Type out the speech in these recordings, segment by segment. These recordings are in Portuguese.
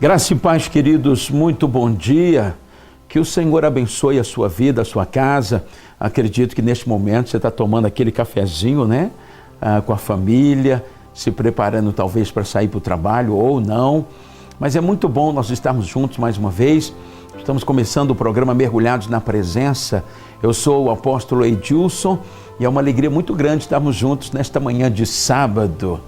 Graça e paz, queridos, muito bom dia. Que o Senhor abençoe a sua vida, a sua casa. Acredito que neste momento você está tomando aquele cafezinho, né? Com a família, se preparando talvez para sair para o trabalho ou não. Mas é muito bom nós estarmos juntos mais uma vez. Estamos começando o programa Mergulhados na Presença. Eu sou o apóstolo Edilson e é uma alegria muito grande estarmos juntos nesta manhã de sábado.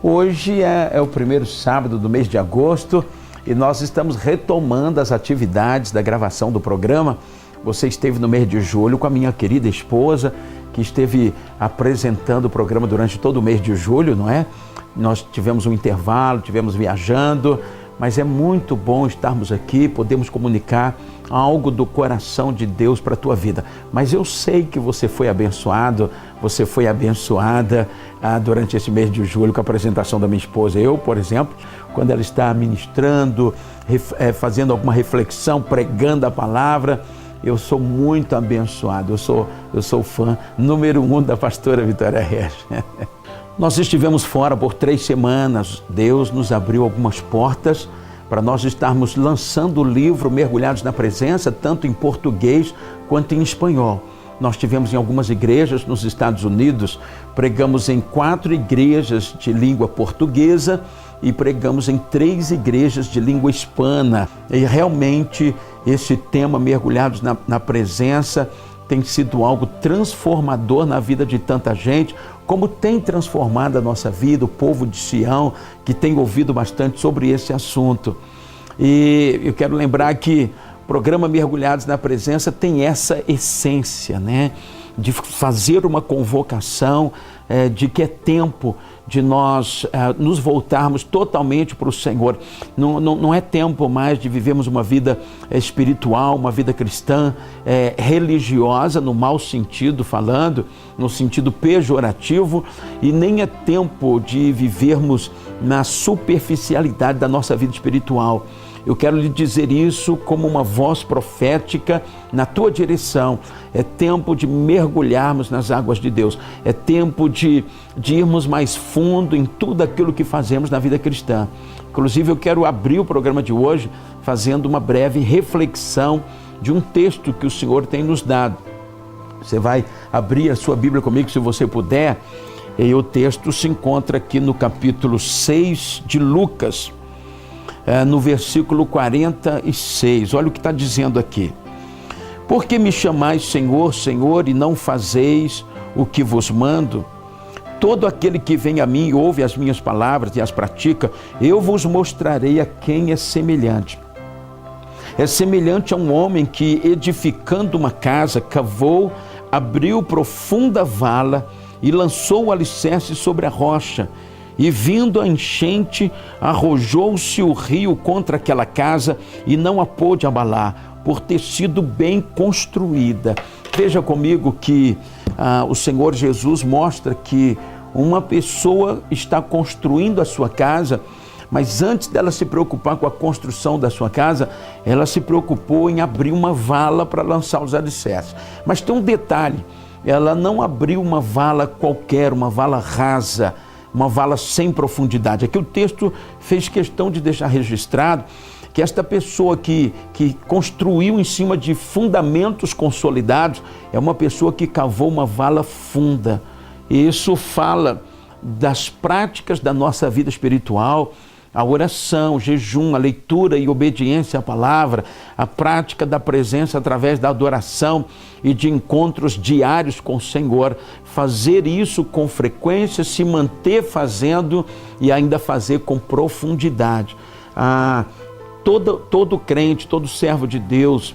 Hoje é o primeiro sábado do mês de agosto e nós estamos retomando as atividades da gravação do programa. Você esteve no mês de julho com a minha querida esposa, que esteve apresentando o programa durante todo o mês de julho, não é? Nós tivemos um intervalo, tivemos viajando, mas é muito bom estarmos aqui, podemos comunicar algo do coração de Deus para a tua vida. Mas eu sei que você foi abençoado, você foi abençoada durante esse mês de julho com a apresentação da minha esposa. Eu, por exemplo, quando ela está ministrando, fazendo alguma reflexão, pregando a palavra, eu sou muito abençoado, eu sou fã número 1 da pastora Vitória Regis. Nós estivemos fora por 3 semanas, Deus nos abriu algumas portas para nós estarmos lançando o livro Mergulhados na Presença, tanto em português quanto em espanhol. Nós tivemos em algumas igrejas nos Estados Unidos, pregamos em 4 igrejas de língua portuguesa e pregamos em 3 igrejas de língua hispana. E realmente esse tema Mergulhados na Presença tem sido algo transformador na vida de tanta gente, como tem transformado a nossa vida, o povo de Sião, que tem ouvido bastante sobre esse assunto. E eu quero lembrar que o programa Mergulhados na Presença tem essa essência, né? De fazer uma convocação, de que é tempo de nós nos voltarmos totalmente para o Senhor. Não é tempo mais de vivermos uma vida espiritual, uma vida cristã, religiosa, no mau sentido falando, no sentido pejorativo, e nem é tempo de vivermos na superficialidade da nossa vida espiritual. Eu quero lhe dizer isso como uma voz profética na tua direção. É tempo de mergulharmos nas águas de Deus. É tempo de irmos mais fundo em tudo aquilo que fazemos na vida cristã. Inclusive, eu quero abrir o programa de hoje fazendo uma breve reflexão de um texto que o Senhor tem nos dado. Você vai abrir a sua Bíblia comigo, se você puder. E o texto se encontra aqui no capítulo 6 de Lucas, no versículo 46, olha o que está dizendo aqui. Por que me chamais Senhor, Senhor, e não fazeis o que vos mando? Todo aquele que vem a mim e ouve as minhas palavras e as pratica, eu vos mostrarei a quem é semelhante. É semelhante a um homem que, edificando uma casa, cavou, abriu profunda vala e lançou o alicerce sobre a rocha. E vindo a enchente, arrojou-se o rio contra aquela casa e não a pôde abalar, por ter sido bem construída. Veja comigo que o Senhor Jesus mostra que uma pessoa está construindo a sua casa, mas antes dela se preocupar com a construção da sua casa, ela se preocupou em abrir uma vala para lançar os alicerces. Mas tem um detalhe, ela não abriu uma vala qualquer, uma vala rasa, uma vala sem profundidade. Aqui o texto fez questão de deixar registrado que esta pessoa que construiu em cima de fundamentos consolidados é uma pessoa que cavou uma vala funda. E isso fala das práticas da nossa vida espiritual, a oração, o jejum, a leitura e obediência à palavra, a prática da presença através da adoração e de encontros diários com o Senhor. Fazer isso com frequência, se manter fazendo e ainda fazer com profundidade. Todo crente, todo servo de Deus,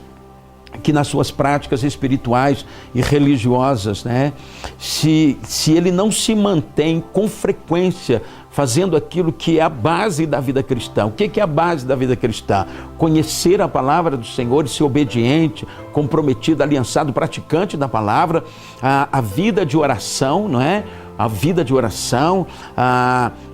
que nas suas práticas espirituais e religiosas, né, se ele não se mantém com frequência fazendo aquilo que é a base da vida cristã. O que é a base da vida cristã? Conhecer a palavra do Senhor e ser obediente, comprometido, aliançado, praticante da palavra, a vida de oração, não é? A vida de oração,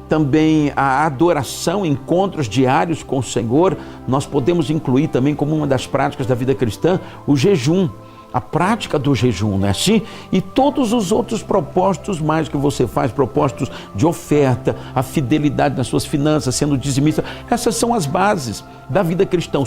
também a adoração, encontros diários com o Senhor. Nós podemos incluir também como uma das práticas da vida cristã o jejum. a prática do jejum, não é assim? E todos os outros propósitos mais que você faz, propósitos de oferta, a fidelidade nas suas finanças, sendo dizimista, essas são as bases da vida cristã.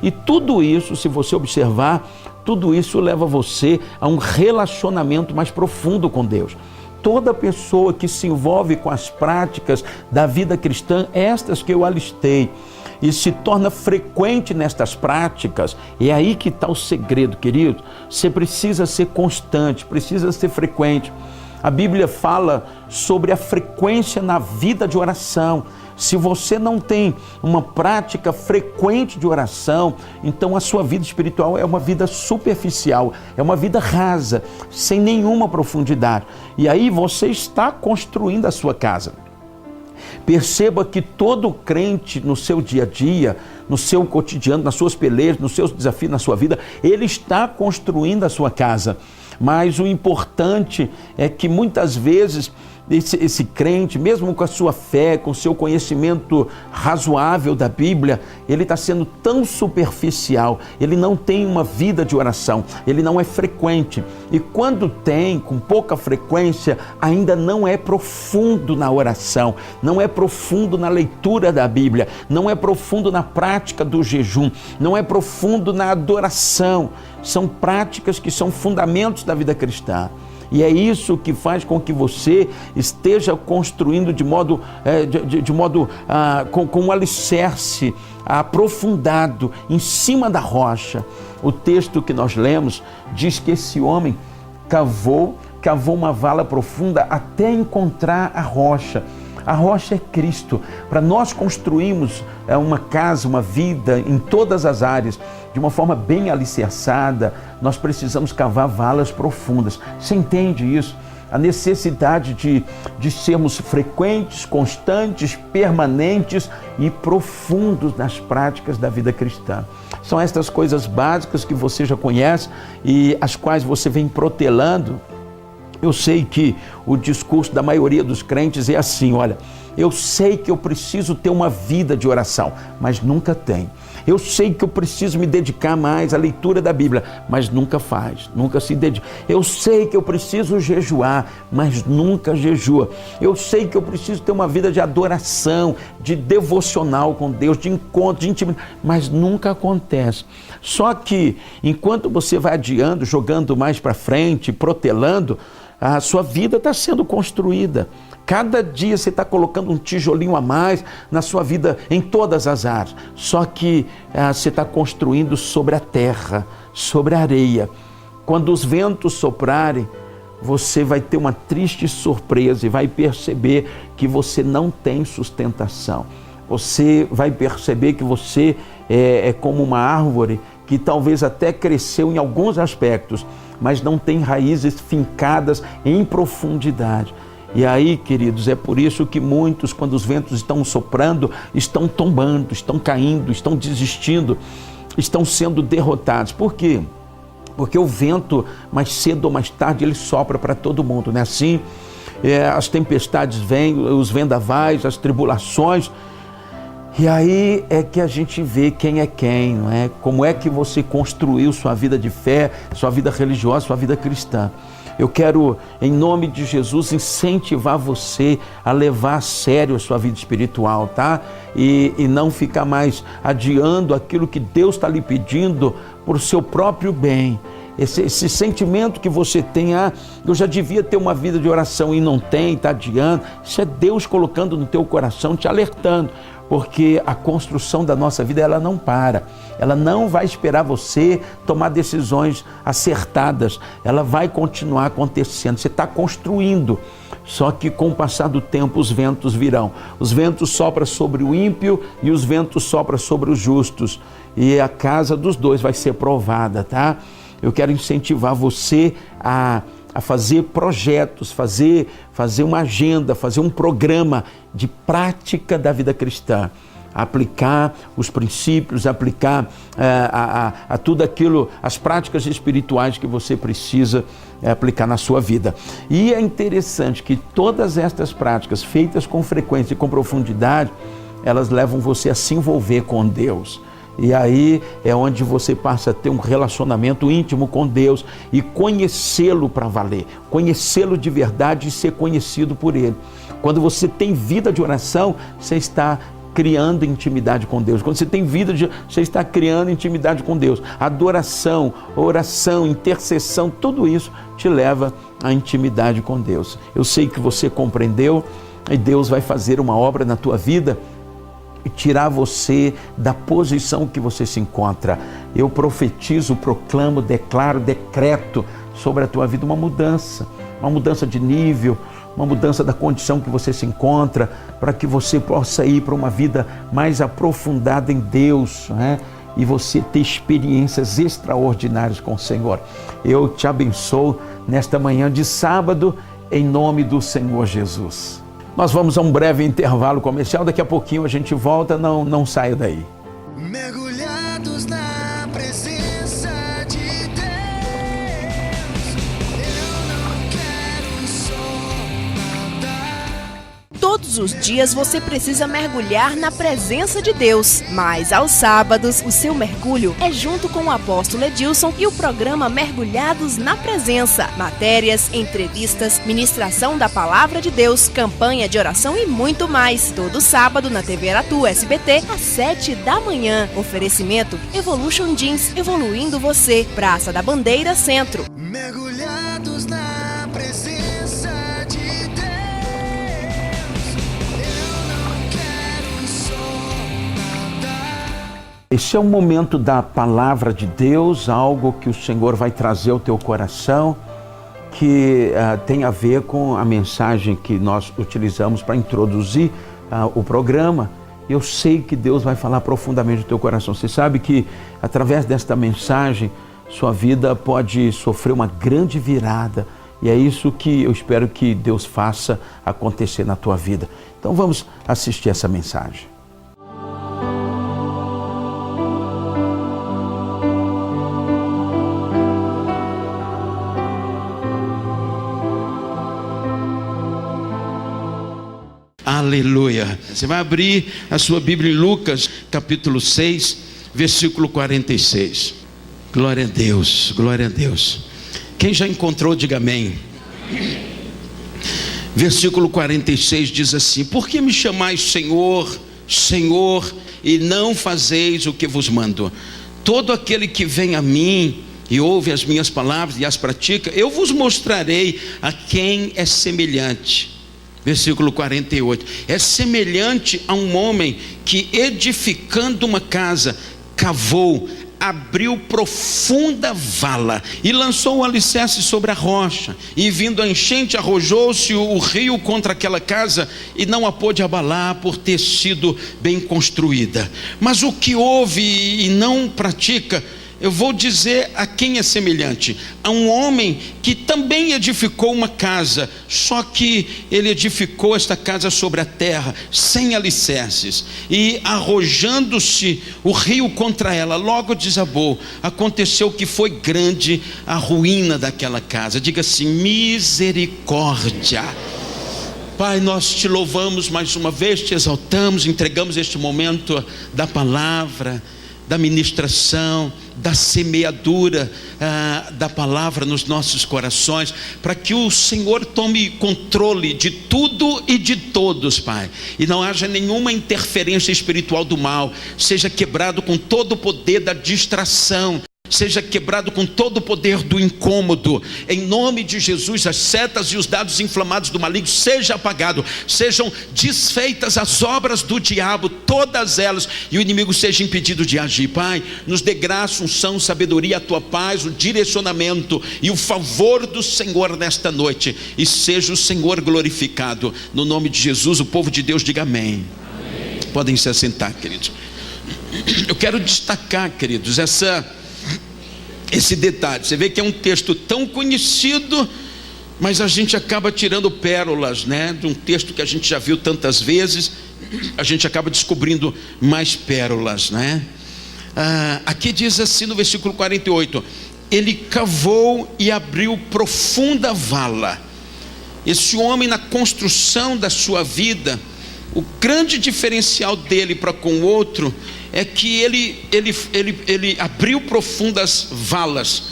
E tudo isso, se você observar, tudo isso leva você a um relacionamento mais profundo com Deus. Toda pessoa que se envolve com as práticas da vida cristã, estas que eu alistei, e se torna frequente nestas práticas, é aí que está o segredo, querido. Você precisa ser constante, precisa ser frequente. A Bíblia fala sobre a frequência na vida de oração. Se você não tem uma prática frequente de oração, então a sua vida espiritual é uma vida superficial, é uma vida rasa, sem nenhuma profundidade. E aí você está construindo a sua casa. Perceba que todo crente no seu dia a dia, no seu cotidiano, nas suas pelejas, nos seus desafios, na sua vida, ele está construindo a sua casa. Mas o importante é que muitas vezes esse crente, mesmo com a sua fé, com o seu conhecimento razoável da Bíblia, ele está sendo tão superficial, ele não tem uma vida de oração, ele não é frequente. E quando tem, com pouca frequência, ainda não é profundo na oração, não é profundo na leitura da Bíblia, não é profundo na prática do jejum, não é profundo na adoração. São práticas que são fundamentos da vida cristã. E é isso que faz com que você esteja construindo com um alicerce aprofundado em cima da rocha. O texto que nós lemos diz que esse homem cavou uma vala profunda até encontrar a rocha. A rocha é Cristo. Para nós construirmos uma casa, uma vida em todas as áreas, de uma forma bem alicerçada, nós precisamos cavar valas profundas. Você entende isso? A necessidade de sermos frequentes, constantes, permanentes e profundos nas práticas da vida cristã. São estas coisas básicas que você já conhece e as quais você vem protelando. Eu sei que o discurso da maioria dos crentes é assim: olha, eu sei que eu preciso ter uma vida de oração, mas nunca tem. Eu sei que eu preciso me dedicar mais à leitura da Bíblia, mas nunca faz, nunca se dedica. Eu sei que eu preciso jejuar, mas nunca jejua. Eu sei que eu preciso ter uma vida de adoração, de devocional com Deus, de encontro, de intimidade, mas nunca acontece. Só que enquanto você vai adiando, jogando mais para frente, protelando, a sua vida está sendo construída. Cada dia você está colocando um tijolinho a mais na sua vida, em todas as áreas. Só que você está construindo sobre a terra, sobre a areia. Quando os ventos soprarem, você vai ter uma triste surpresa e vai perceber que você não tem sustentação. Você vai perceber que você é como uma árvore que talvez até cresceu em alguns aspectos, mas não tem raízes fincadas em profundidade. E aí, queridos, é por isso que muitos, quando os ventos estão soprando, estão tombando, estão caindo, estão desistindo, estão sendo derrotados. Por quê? Porque o vento, mais cedo ou mais tarde, ele sopra para todo mundo, não é assim? As tempestades vêm, os vendavais, as tribulações. E aí é que a gente vê quem é quem, não é? Como é que você construiu sua vida de fé, sua vida religiosa, sua vida cristã. Eu quero, em nome de Jesus, incentivar você a levar a sério a sua vida espiritual, tá? E não ficar mais adiando aquilo que Deus está lhe pedindo por seu próprio bem. Esse sentimento que você tem, eu já devia ter uma vida de oração e não tem, está adiando. Isso é Deus colocando no teu coração, te alertando. Porque a construção da nossa vida, ela não para. Ela não vai esperar você tomar decisões acertadas. Ela vai continuar acontecendo. Você está construindo. Só que com o passar do tempo os ventos virão. Os ventos sopram sobre o ímpio e os ventos sopram sobre os justos. E a casa dos dois vai ser provada, tá? Eu quero incentivar você a fazer projetos, fazer uma agenda, fazer um programa de prática da vida cristã. Aplicar os princípios, aplicar a tudo aquilo, as práticas espirituais que você precisa aplicar na sua vida. E é interessante que todas estas práticas, feitas com frequência e com profundidade, elas levam você a se envolver com Deus. E aí é onde você passa a ter um relacionamento íntimo com Deus e conhecê-lo para valer, conhecê-lo de verdade e ser conhecido por Ele. Quando você tem vida de oração, você está criando intimidade com Deus. Quando você tem vida, você está criando intimidade com Deus. Adoração, oração, intercessão, tudo isso te leva à intimidade com Deus. Eu sei que você compreendeu e Deus vai fazer uma obra na tua vida e tirar você da posição que você se encontra. Eu profetizo, proclamo, declaro, decreto sobre a tua vida uma mudança de nível, uma mudança da condição que você se encontra, para que você possa ir para uma vida mais aprofundada em Deus, né? E você ter experiências extraordinárias com o Senhor. Eu te abençoo nesta manhã de sábado, em nome do Senhor Jesus. Nós vamos a um breve intervalo comercial, daqui a pouquinho a gente volta, não saia daí. Mergulhados na presença de Deus, eu não quero só nadar. Todos os dias você precisa mergulhar na presença de Deus, mas aos sábados o seu mergulho é junto com o apóstolo Edilson e o programa Mergulhados na Presença. Matérias, entrevistas, ministração da Palavra de Deus, campanha de oração e muito mais. Todo sábado na TV Aratu SBT, às 7 da manhã. Oferecimento Evolution Jeans, evoluindo você. Praça da Bandeira, Centro. Mergulhados na presença de Deus, eu não quero só nadar. Esse é o momento da palavra de Deus, algo que o Senhor vai trazer ao teu coração, que tem a ver com a mensagem que nós utilizamos para introduzir o programa. Eu sei que Deus vai falar profundamente do teu coração. Você sabe que através desta mensagem, sua vida pode sofrer uma grande virada. E é isso que eu espero que Deus faça acontecer na tua vida. Então vamos assistir essa mensagem. Aleluia. Você vai abrir a sua Bíblia em Lucas, capítulo 6, versículo 46. Glória a Deus, glória a Deus. Quem já encontrou, diga amém. Versículo 46 diz assim: por que me chamais Senhor, Senhor, e não fazeis o que vos mando? Todo aquele que vem a mim e ouve as minhas palavras e as pratica, eu vos mostrarei a quem é semelhante. Versículo 48, é semelhante a um homem que, edificando uma casa, cavou, abriu profunda vala e lançou o alicerce sobre a rocha, e vindo a enchente, arrojou-se o rio contra aquela casa e não a pôde abalar, por ter sido bem construída. Mas o que ouve e não pratica, eu vou dizer a quem é semelhante: a um homem que também edificou uma casa, só que ele edificou esta casa sobre a terra, sem alicerces, e arrojando-se o rio contra ela, logo desabou. Aconteceu que foi grande a ruína daquela casa. Diga assim: misericórdia. Pai, nós te louvamos mais uma vez, te exaltamos, entregamos este momento da palavra, da ministração, da semeadura da palavra nos nossos corações, para que o Senhor tome controle de tudo e de todos, Pai, e não haja nenhuma interferência espiritual do mal. Seja quebrado com todo o poder da distração, seja quebrado com todo o poder do incômodo, em nome de Jesus. As setas e os dados inflamados do maligno seja apagado, sejam desfeitas as obras do diabo, todas elas, e o inimigo seja impedido de agir. Pai, nos dê graça, unção, sabedoria, a tua paz, o direcionamento e o favor do Senhor nesta noite, e seja o Senhor glorificado, no nome de Jesus. O povo de Deus diga amém. Amém. Podem se assentar, queridos. Eu quero destacar, queridos, esse detalhe. Você vê que é um texto tão conhecido, mas a gente acaba tirando pérolas, né? De um texto que a gente já viu tantas vezes, a gente acaba descobrindo mais pérolas, né? Aqui diz assim no versículo 48: ele cavou e abriu profunda vala. Esse homem, na construção da sua vida, o grande diferencial dele para com o outro é que ele abriu profundas valas,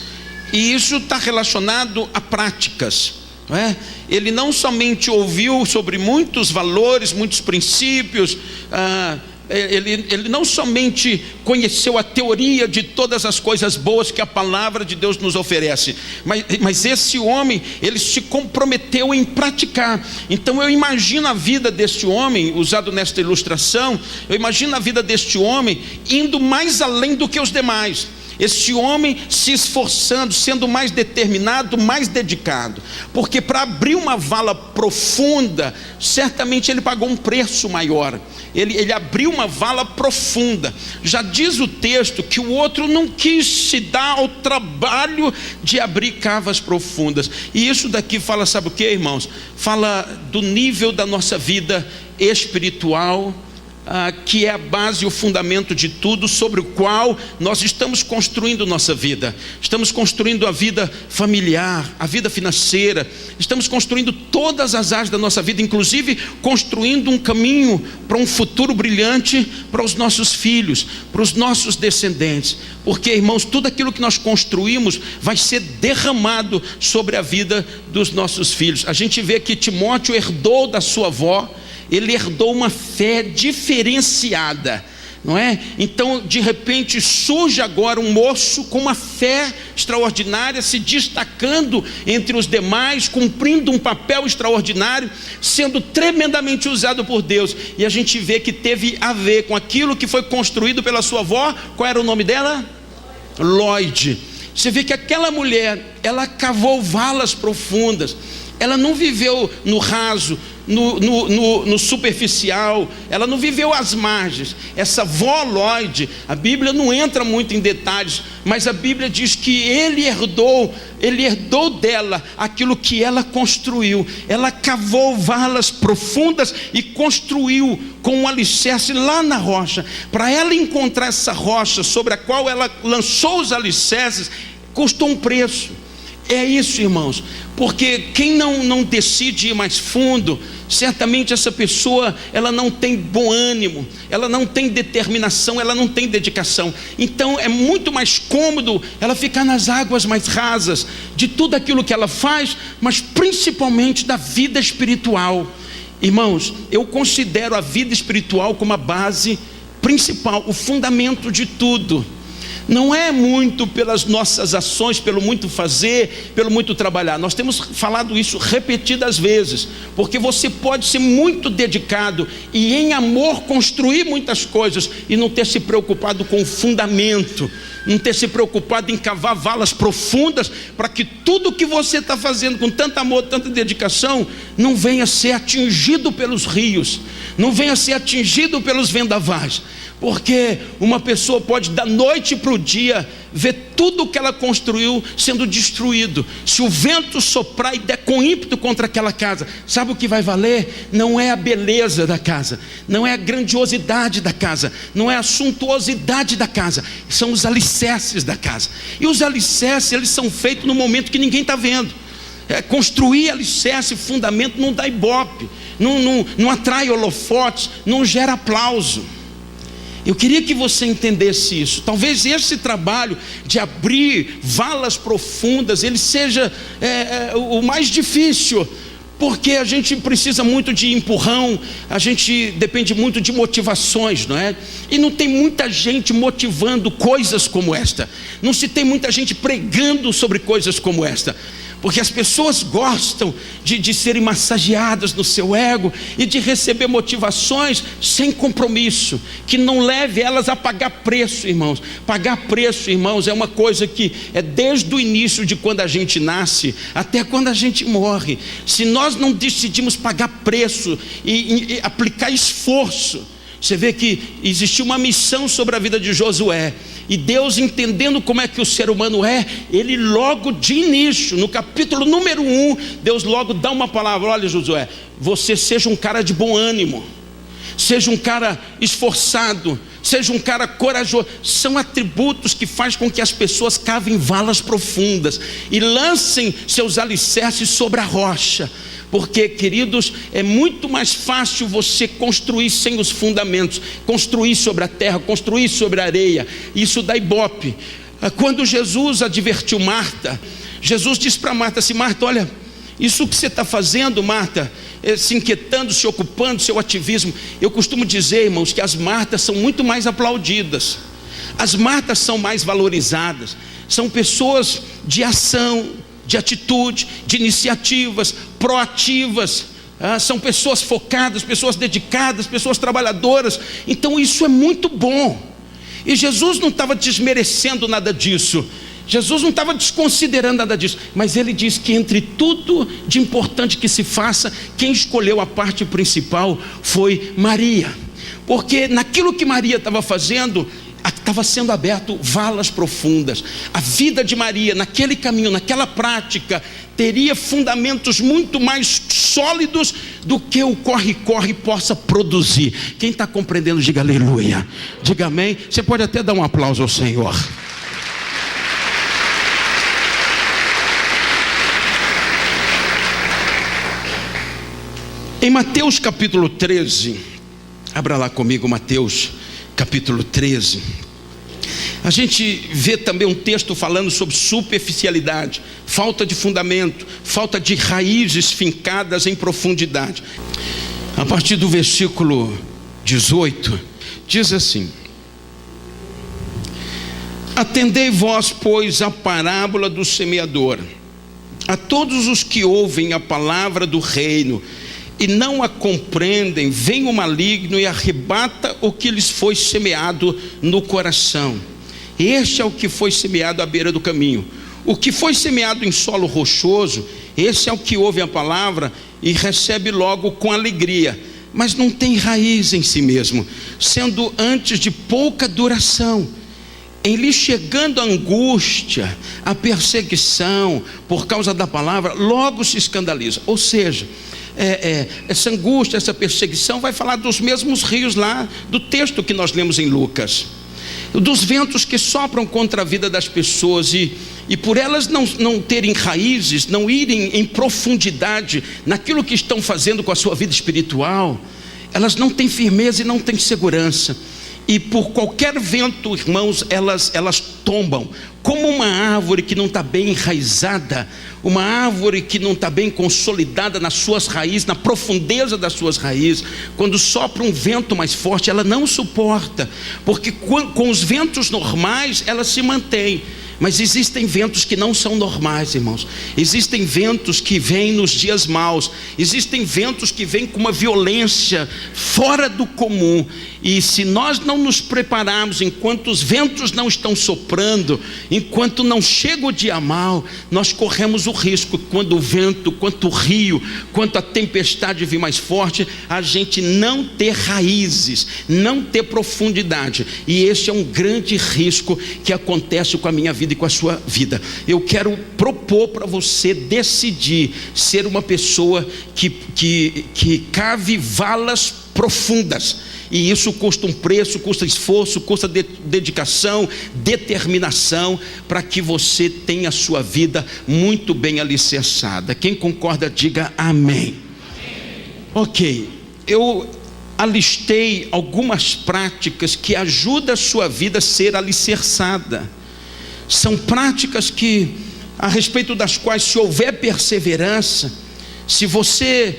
e isso está relacionado a práticas, não é? Ele não somente ouviu sobre muitos valores, muitos princípios, ele não somente conheceu a teoria de todas as coisas boas que a palavra de Deus nos oferece, mas esse homem, ele se comprometeu em praticar. Então eu imagino a vida deste homem, usado nesta ilustração, eu imagino a vida deste homem indo mais além do que os demais. Este homem se esforçando, sendo mais determinado, mais dedicado, porque para abrir uma vala profunda, certamente ele pagou um preço maior. Ele abriu uma vala profunda. Já diz o texto que o outro não quis se dar ao trabalho de abrir cavas profundas. E isso daqui fala, sabe o que, irmãos? Fala do nível da nossa vida espiritual, que é a base e o fundamento de tudo, sobre o qual nós estamos construindo nossa vida. Estamos construindo a vida familiar, a vida financeira, estamos construindo todas as áreas da nossa vida, inclusive construindo um caminho para um futuro brilhante para os nossos filhos, para os nossos descendentes. Porque, irmãos, tudo aquilo que nós construímos vai ser derramado sobre a vida dos nossos filhos. A gente vê que Timóteo herdou da sua avó, ele herdou uma fé diferenciada, não é? Então, de repente, surge agora um moço com uma fé extraordinária, se destacando entre os demais, cumprindo um papel extraordinário, sendo tremendamente usado por Deus. E a gente vê que teve a ver com aquilo que foi construído pela sua avó. Qual era o nome dela? Lloyd. Você vê que aquela mulher, ela cavou valas profundas. Ela não viveu no raso, no superficial, ela não viveu às margens. Essa vó Lloyd, a Bíblia não entra muito em detalhes, mas a Bíblia diz que ele herdou dela aquilo que ela construiu. Ela cavou valas profundas e construiu com um alicerce lá na rocha. Para ela encontrar essa rocha sobre a qual ela lançou os alicerces, custou um preço. É isso, irmãos, porque quem não decide ir mais fundo, certamente essa pessoa, ela não tem bom ânimo, ela não tem determinação, ela não tem dedicação. Então é muito mais cômodo ela ficar nas águas mais rasas de tudo aquilo que ela faz, mas principalmente da vida espiritual. Irmãos, eu considero a vida espiritual como a base principal, o fundamento de tudo. Não é muito pelas nossas ações, pelo muito fazer, pelo muito trabalhar. Nós temos falado isso repetidas vezes, porque você pode ser muito dedicado e em amor construir muitas coisas e não ter se preocupado com o fundamento, não ter se preocupado em cavar valas profundas para que tudo que você está fazendo com tanto amor, tanta dedicação, não venha a ser atingido pelos rios, não venha a ser atingido pelos vendavais. Porque uma pessoa pode da noite para o dia ver tudo o que ela construiu sendo destruído. Se o vento soprar e der com ímpeto contra aquela casa, sabe o que vai valer? Não é a beleza da casa, não é a grandiosidade da casa, não é a suntuosidade da casa, são os alicerces da casa. E os alicerces, eles são feitos no momento que ninguém está vendo. Construir alicerce, fundamento, não dá ibope, não atrai holofotes, não gera aplauso. Eu queria que você entendesse isso. Talvez esse trabalho de abrir valas profundas, ele seja o mais difícil, porque a gente precisa muito de empurrão, a gente depende muito de motivações, não é? E não tem muita gente motivando coisas como esta, não se tem muita gente pregando sobre coisas como esta. Porque as pessoas gostam de serem massageadas no seu ego e de receber motivações sem compromisso, que não leve elas a pagar preço, irmãos. Pagar preço, irmãos, é uma coisa que é desde o início de quando a gente nasce até quando a gente morre. Se nós não decidimos pagar preço e aplicar esforço, você vê que existiu uma missão sobre a vida de Josué. E Deus, entendendo como é que o ser humano é, ele logo de início, no capítulo número 1, Deus logo dá uma palavra: olha, Josué, você seja um cara de bom ânimo, seja um cara esforçado, seja um cara corajoso. São atributos que fazem com que as pessoas cavem valas profundas e lancem seus alicerces sobre a rocha. Porque, queridos, é muito mais fácil você construir sem os fundamentos, construir sobre a terra, construir sobre a areia. Isso dá ibope. Quando Jesus advertiu Marta, Jesus disse para Marta assim: Marta, olha, isso que você está fazendo, Marta, se inquietando, se ocupando, seu ativismo. Eu costumo dizer, irmãos, que as Martas são muito mais aplaudidas. As Martas são mais valorizadas. São pessoas de ação, de atitude, de iniciativas, proativas. São pessoas focadas, pessoas dedicadas, pessoas trabalhadoras. Então isso é muito bom. E Jesus não estava desmerecendo nada disso. Jesus não estava desconsiderando nada disso, mas ele diz que entre tudo de importante que se faça, quem escolheu a parte principal foi Maria, porque naquilo que Maria estava fazendo, estava sendo aberto valas profundas. A vida de Maria, naquele caminho, naquela prática, teria fundamentos muito mais sólidos do que o corre-corre possa produzir. Quem está compreendendo, diga aleluia, diga amém. Você pode até dar um aplauso ao Senhor. Em Mateus capítulo 13, abra lá comigo Mateus capítulo 13, a gente vê também um texto falando sobre superficialidade, falta de fundamento, falta de raízes fincadas em profundidade. A partir do versículo 18, diz assim: atendei vós, pois, a parábola do semeador. A todos os que ouvem a palavra do reino e não a compreendem, vem o maligno e arrebata o que lhes foi semeado no coração. Este é o que foi semeado à beira do caminho. O que foi semeado em solo rochoso, esse é o que ouve a palavra e recebe logo com alegria, mas não tem raiz em si mesmo, sendo antes de pouca duração. Em lhe chegando a angústia, a perseguição por causa da palavra, logo se escandaliza. Ou seja, essa angústia, essa perseguição vai falar dos mesmos rios lá do texto que nós lemos em Lucas, dos ventos que sopram contra a vida das pessoas e por elas não terem raízes, não irem em profundidade naquilo que estão fazendo com a sua vida espiritual, elas não têm firmeza e não têm segurança. E por qualquer vento, irmãos, elas tombam, como uma árvore que não está bem enraizada, uma árvore que não está bem consolidada nas suas raízes, na profundeza das suas raízes. Quando sopra um vento mais forte, ela não suporta, porque com os ventos normais ela se mantém. Mas existem ventos que não são normais, irmãos. Existem ventos que vêm nos dias maus. Existem ventos que vêm com uma violência fora do comum. E se nós não nos prepararmos, enquanto os ventos não estão soprando, enquanto não chega o dia mau, nós corremos o risco, quando o vento, quanto o rio, quanto a tempestade vir mais forte, a gente não ter raízes, não ter profundidade. E esse é um grande risco que acontece com a minha vida e com a sua vida. Eu quero propor para você decidir ser uma pessoa que cave valas profundas. E isso custa um preço, custa esforço, custa dedicação, determinação, para que você tenha a sua vida muito bem alicerçada. Quem concorda, diga amém. Ok, eu alistei algumas práticas que ajudam a sua vida a ser alicerçada. São práticas que, a respeito das quais, se houver perseverança, se você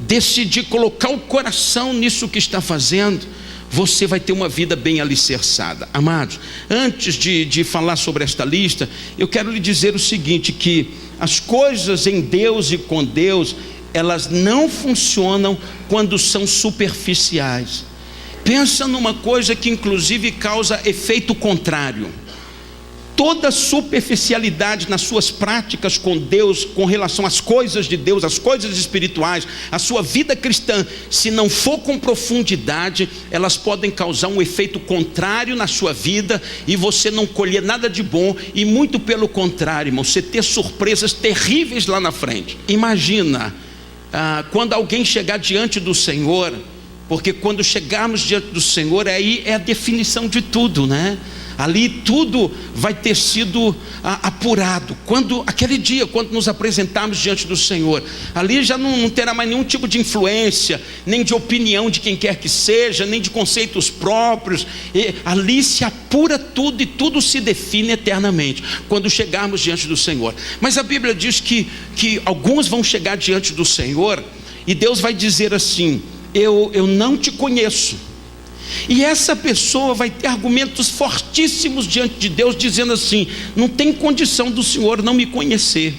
decidir colocar o coração nisso que está fazendo, você vai ter uma vida bem alicerçada. Amados, antes de falar sobre esta lista, eu quero lhe dizer o seguinte, que as coisas em Deus e com Deus, elas não funcionam quando são superficiais. Pensa numa coisa que inclusive causa efeito contrário. Toda superficialidade nas suas práticas com Deus, com relação às coisas de Deus, às coisas espirituais, a sua vida cristã, se não for com profundidade, elas podem causar um efeito contrário na sua vida e você não colher nada de bom, e muito pelo contrário, irmão, você ter surpresas terríveis lá na frente. Imagina quando alguém chegar diante do Senhor, porque quando chegarmos diante do Senhor, aí é a definição de tudo, né? Ali tudo vai ter sido apurado. Aquele dia, quando nos apresentarmos diante do Senhor, ali já não terá mais nenhum tipo de influência, nem de opinião de quem quer que seja, nem de conceitos próprios. Ali se apura tudo e tudo se define eternamente, quando chegarmos diante do Senhor. Mas a Bíblia diz que alguns vão chegar diante do Senhor e Deus vai dizer assim: eu não te conheço. E essa pessoa vai ter argumentos fortíssimos diante de Deus, dizendo assim: não tem condição do Senhor não me conhecer,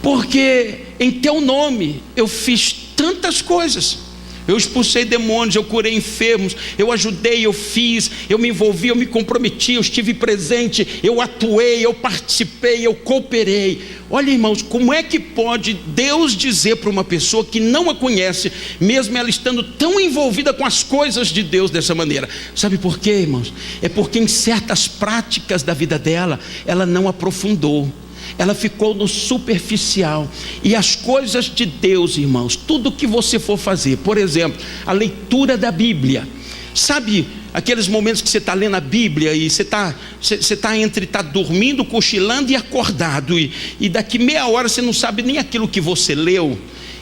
porque em teu nome eu fiz tantas coisas. Eu expulsei demônios, eu curei enfermos, eu ajudei, eu fiz, eu me envolvi, eu me comprometi, eu estive presente, eu atuei, eu participei, eu cooperei. Olha, irmãos, como é que pode Deus dizer para uma pessoa que não a conhece, mesmo ela estando tão envolvida com as coisas de Deus dessa maneira? Sabe por quê, irmãos? É porque em certas práticas da vida dela, ela não aprofundou. Ela ficou no superficial. E as coisas de Deus, irmãos, tudo que você for fazer, por exemplo, a leitura da Bíblia. Sabe aqueles momentos que você está lendo a Bíblia e você está entre dormindo, cochilando e acordado, e daqui meia hora você não sabe nem aquilo que você leu?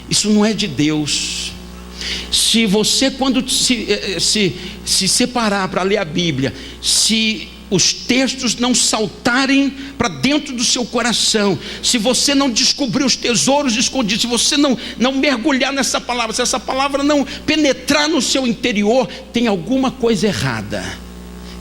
Isso não é de Deus. Se você, quando se separar para ler a Bíblia, se os textos não saltarem para dentro do seu coração, se você não descobrir os tesouros escondidos, se você não mergulhar nessa palavra, se essa palavra não penetrar no seu interior, tem alguma coisa errada.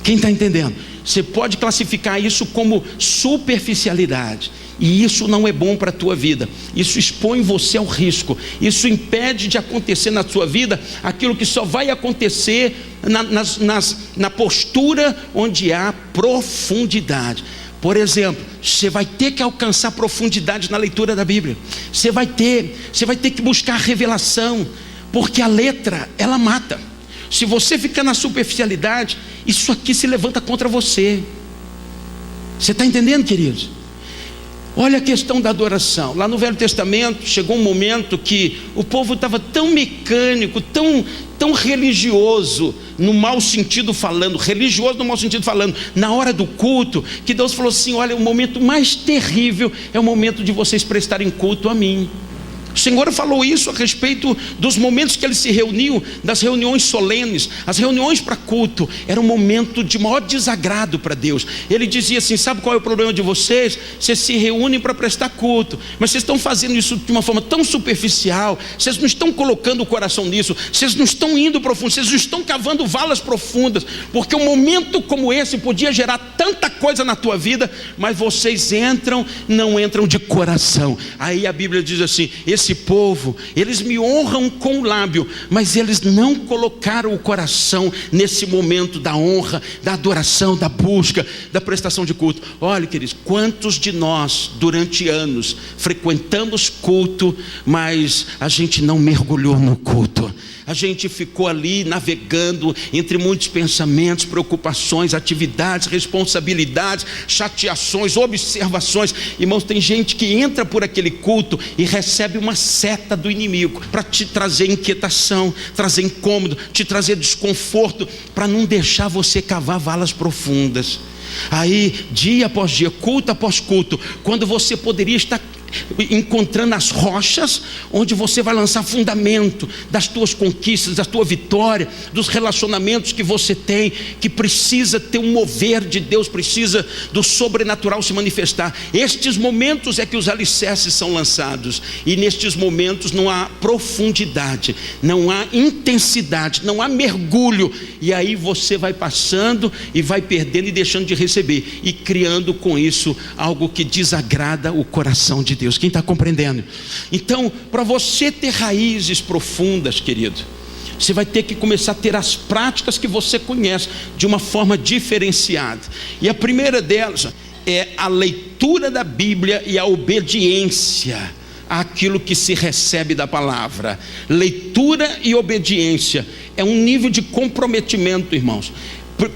Quem está entendendo? Você pode classificar isso como superficialidade, e isso não é bom para a tua vida. Isso expõe você ao risco. Isso impede de acontecer na sua vida aquilo que só vai acontecer na postura onde há profundidade. Por exemplo, você vai ter que alcançar profundidade na leitura da Bíblia. Você vai ter que buscar revelação, porque a letra, ela mata. Se você ficar na superficialidade, isso aqui se levanta contra você. Você está entendendo, queridos? Olha a questão da adoração. Lá no Velho Testamento chegou um momento que o povo estava tão mecânico, tão religioso, no mau sentido falando, na hora do culto, que Deus falou assim: olha, o momento mais terrível é o momento de vocês prestarem culto a mim. O Senhor falou isso a respeito dos momentos que eles se reuniam, das reuniões solenes. As reuniões para culto era um momento de maior desagrado para Deus. Ele dizia assim: sabe qual é o problema de vocês? Vocês se reúnem para prestar culto, mas vocês estão fazendo isso de uma forma tão superficial, vocês não estão colocando o coração nisso, vocês não estão indo profundo, vocês não estão cavando valas profundas, porque um momento como esse podia gerar tanta coisa na tua vida, mas vocês não entram de coração. Aí a Bíblia diz assim: esse povo, eles me honram com o lábio, mas eles não colocaram o coração nesse momento da honra, da adoração, da busca, da prestação de culto. Olha, queridos, quantos de nós durante anos frequentamos culto, mas a gente não mergulhou no culto. A gente ficou ali navegando entre muitos pensamentos, preocupações, atividades, responsabilidades, chateações, observações. Irmãos, tem gente que entra por aquele culto e recebe uma seta do inimigo para te trazer inquietação, trazer incômodo, te trazer desconforto, para não deixar você cavar valas profundas. Aí, dia após dia, culto após culto, quando você poderia estar encontrando as rochas onde você vai lançar fundamento das tuas conquistas, da tua vitória, dos relacionamentos que você tem, que precisa ter um mover de Deus, precisa do sobrenatural se manifestar. Estes momentos é que os alicerces são lançados, e nestes momentos não há profundidade, não há intensidade, não há mergulho, e aí você vai passando e vai perdendo e deixando de receber, e criando com isso algo que desagrada o coração de Deus. Quem está compreendendo? Então, para você ter raízes profundas, querido, você vai ter que começar a ter as práticas que você conhece de uma forma diferenciada. E a primeira delas é a leitura da Bíblia e a obediência àquilo que se recebe da palavra. Leitura e obediência é um nível de comprometimento, irmãos,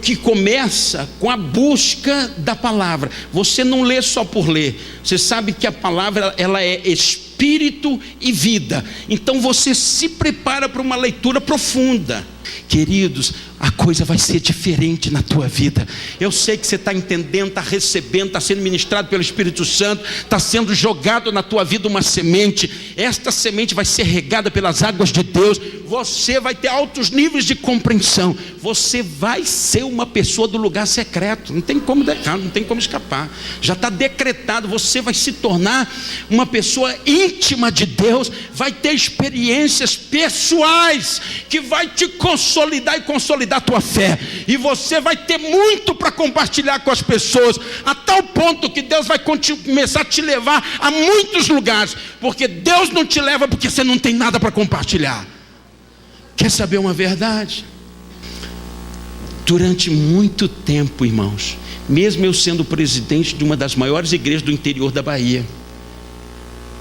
que começa com a busca da palavra. Você não lê só por ler. Você sabe que a palavra, ela é espírito espírito e vida. Então você se prepara para uma leitura profunda. Queridos, a coisa vai ser diferente na tua vida. Eu sei que você está entendendo, está recebendo, está sendo ministrado pelo Espírito Santo, está sendo jogado na tua vida uma semente. Esta semente vai ser regada pelas águas de Deus. Você vai ter altos níveis de compreensão. Você vai ser uma pessoa do lugar secreto. Não tem como deixar, não tem como escapar. Já está decretado. Você vai se tornar uma pessoa íntima de Deus. Vai ter experiências pessoais que vai te consolidar e consolidar a tua fé. E você vai ter muito para compartilhar com as pessoas, a tal ponto que Deus vai começar a te levar a muitos lugares. Porque Deus não te leva porque você não tem nada para compartilhar. Quer saber uma verdade? Durante muito tempo, irmãos, mesmo eu sendo presidente de uma das maiores igrejas do interior da Bahia,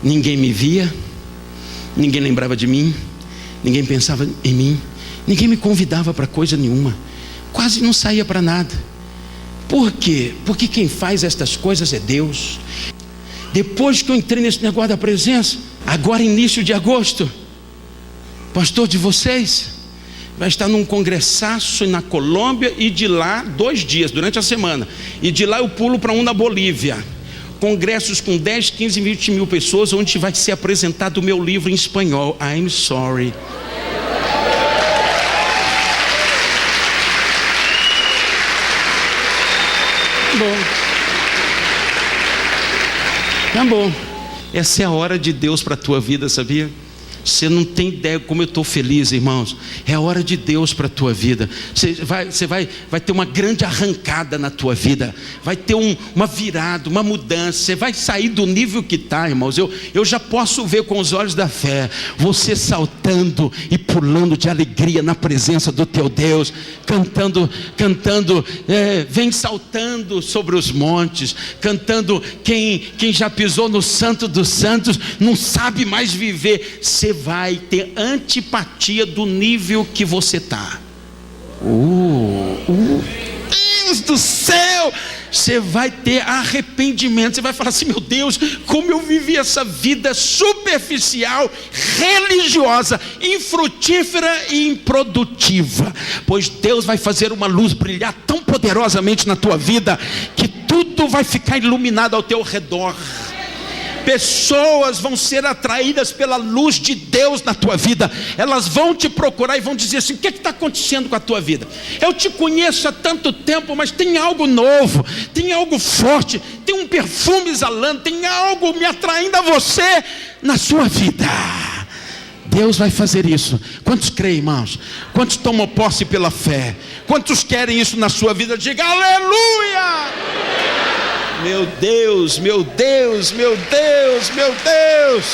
ninguém me via, ninguém lembrava de mim, ninguém pensava em mim, ninguém me convidava para coisa nenhuma, quase não saía para nada. Por quê? Porque quem faz estas coisas é Deus. Depois que eu entrei nesse negócio da presença, agora início de agosto, pastor de vocês vai estar num congressaço na Colômbia, e de lá 2 dias, durante a semana, e de lá eu pulo para um na Bolívia. Congressos com 10, 15, 20 mil pessoas, onde vai ser apresentado o meu livro em espanhol, I'm Sorry. Tá bom. Essa é a hora de Deus para a tua vida, sabia? Você não tem ideia como eu estou feliz, irmãos. É a hora de Deus para a tua vida. Você vai ter uma grande arrancada na tua vida. Vai ter uma virada, uma mudança. Você vai sair do nível que está, irmãos. Eu já posso ver com os olhos da fé você saltando e pulando de alegria na presença do teu Deus, cantando, vem saltando sobre os montes, cantando. Quem já pisou no Santo dos Santos não sabe mais viver. Você vai ter antipatia do nível que você está. Deus do céu! Você vai ter arrependimento. Você vai falar assim: meu Deus, como eu vivi essa vida superficial, religiosa, infrutífera e improdutiva. Pois Deus vai fazer uma luz brilhar tão poderosamente na tua vida que tudo vai ficar iluminado ao teu redor. Pessoas vão ser atraídas pela luz de Deus na tua vida. Elas vão te procurar e vão dizer assim: o que está acontecendo com a tua vida? Eu te conheço há tanto tempo, mas tem algo novo, tem algo forte, tem um perfume exalando, tem algo me atraindo a você na sua vida. Deus vai fazer isso. Quantos creem, irmãos? Quantos tomam posse pela fé? Quantos querem isso na sua vida? Diga aleluia! Meu Deus, meu Deus, meu Deus, meu Deus.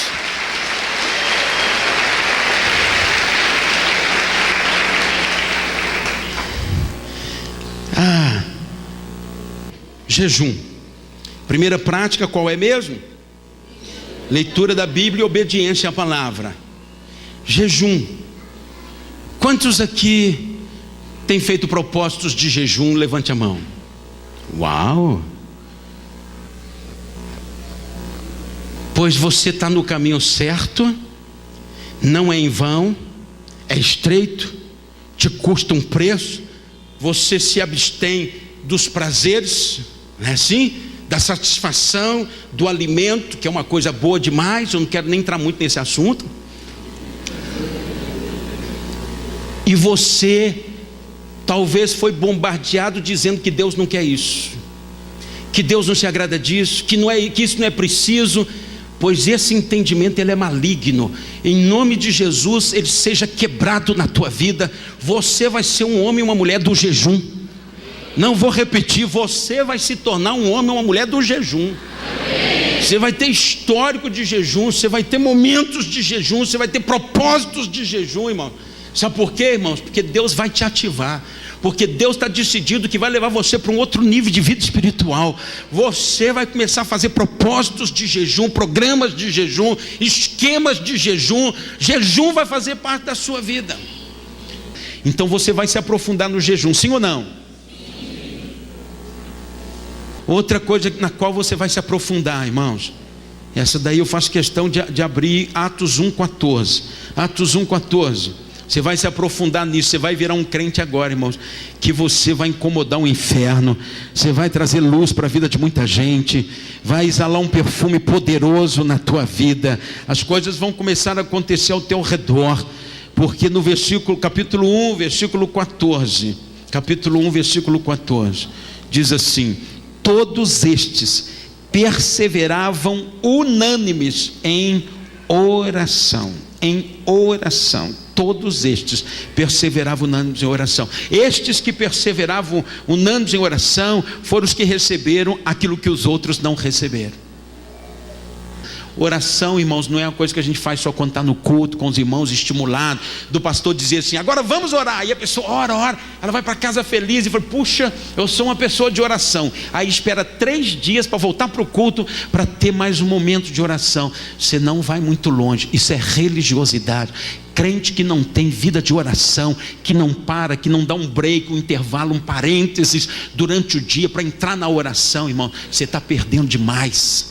Jejum. Primeira prática qual é mesmo? Leitura da Bíblia e obediência à palavra. Jejum. Quantos aqui têm feito propósitos de jejum? Levante a mão. Uau! Pois você está no caminho certo, não é em vão, é estreito, te custa um preço, você se abstém dos prazeres, não é assim? Da satisfação, do alimento, que é uma coisa boa demais, eu não quero nem entrar muito nesse assunto. E você talvez foi bombardeado dizendo que Deus não quer isso, que Deus não se agrada disso, que isso não é preciso. Pois esse entendimento ele é maligno. Em nome de Jesus, ele seja quebrado na tua vida. Você vai ser um homem e uma mulher do jejum. Não vou repetir, você vai se tornar um homem e uma mulher do jejum. Você vai ter histórico de jejum, você vai ter momentos de jejum, você vai ter propósitos de jejum, irmão. Sabe por quê, irmãos? Porque Deus vai te ativar. Porque Deus está decidido que vai levar você para um outro nível de vida espiritual. Você vai começar a fazer propósitos de jejum, programas de jejum, esquemas de jejum. Jejum vai fazer parte da sua vida. Então você vai se aprofundar no jejum, sim ou não? Sim. Outra coisa na qual você vai se aprofundar, irmãos, Essa daí eu faço questão de abrir Atos 1,14. Atos 1,14. Você vai se aprofundar nisso, você vai virar um crente agora, irmãos, que você vai incomodar o inferno, você vai trazer luz para a vida de muita gente, vai exalar um perfume poderoso na tua vida, as coisas vão começar a acontecer ao teu redor, porque no capítulo 1, versículo 14, diz assim: todos estes perseveravam unânimes em oração. Todos estes perseveravam unânimes em oração. Estes que perseveravam unânimes em oração foram os que receberam aquilo que os outros não receberam. Oração, irmãos, não é uma coisa que a gente faz só quando está no culto, com os irmãos, estimulado, do pastor dizer assim: agora vamos orar, e a pessoa ora, ela vai para casa feliz e fala: puxa, eu sou uma pessoa de oração. Aí espera 3 dias para voltar para o culto, para ter mais um momento de oração. Você não vai muito longe, isso é religiosidade. Crente que não tem vida de oração, que não para, que não dá um break, um intervalo, um parênteses durante o dia para entrar na oração, irmão, você está perdendo demais.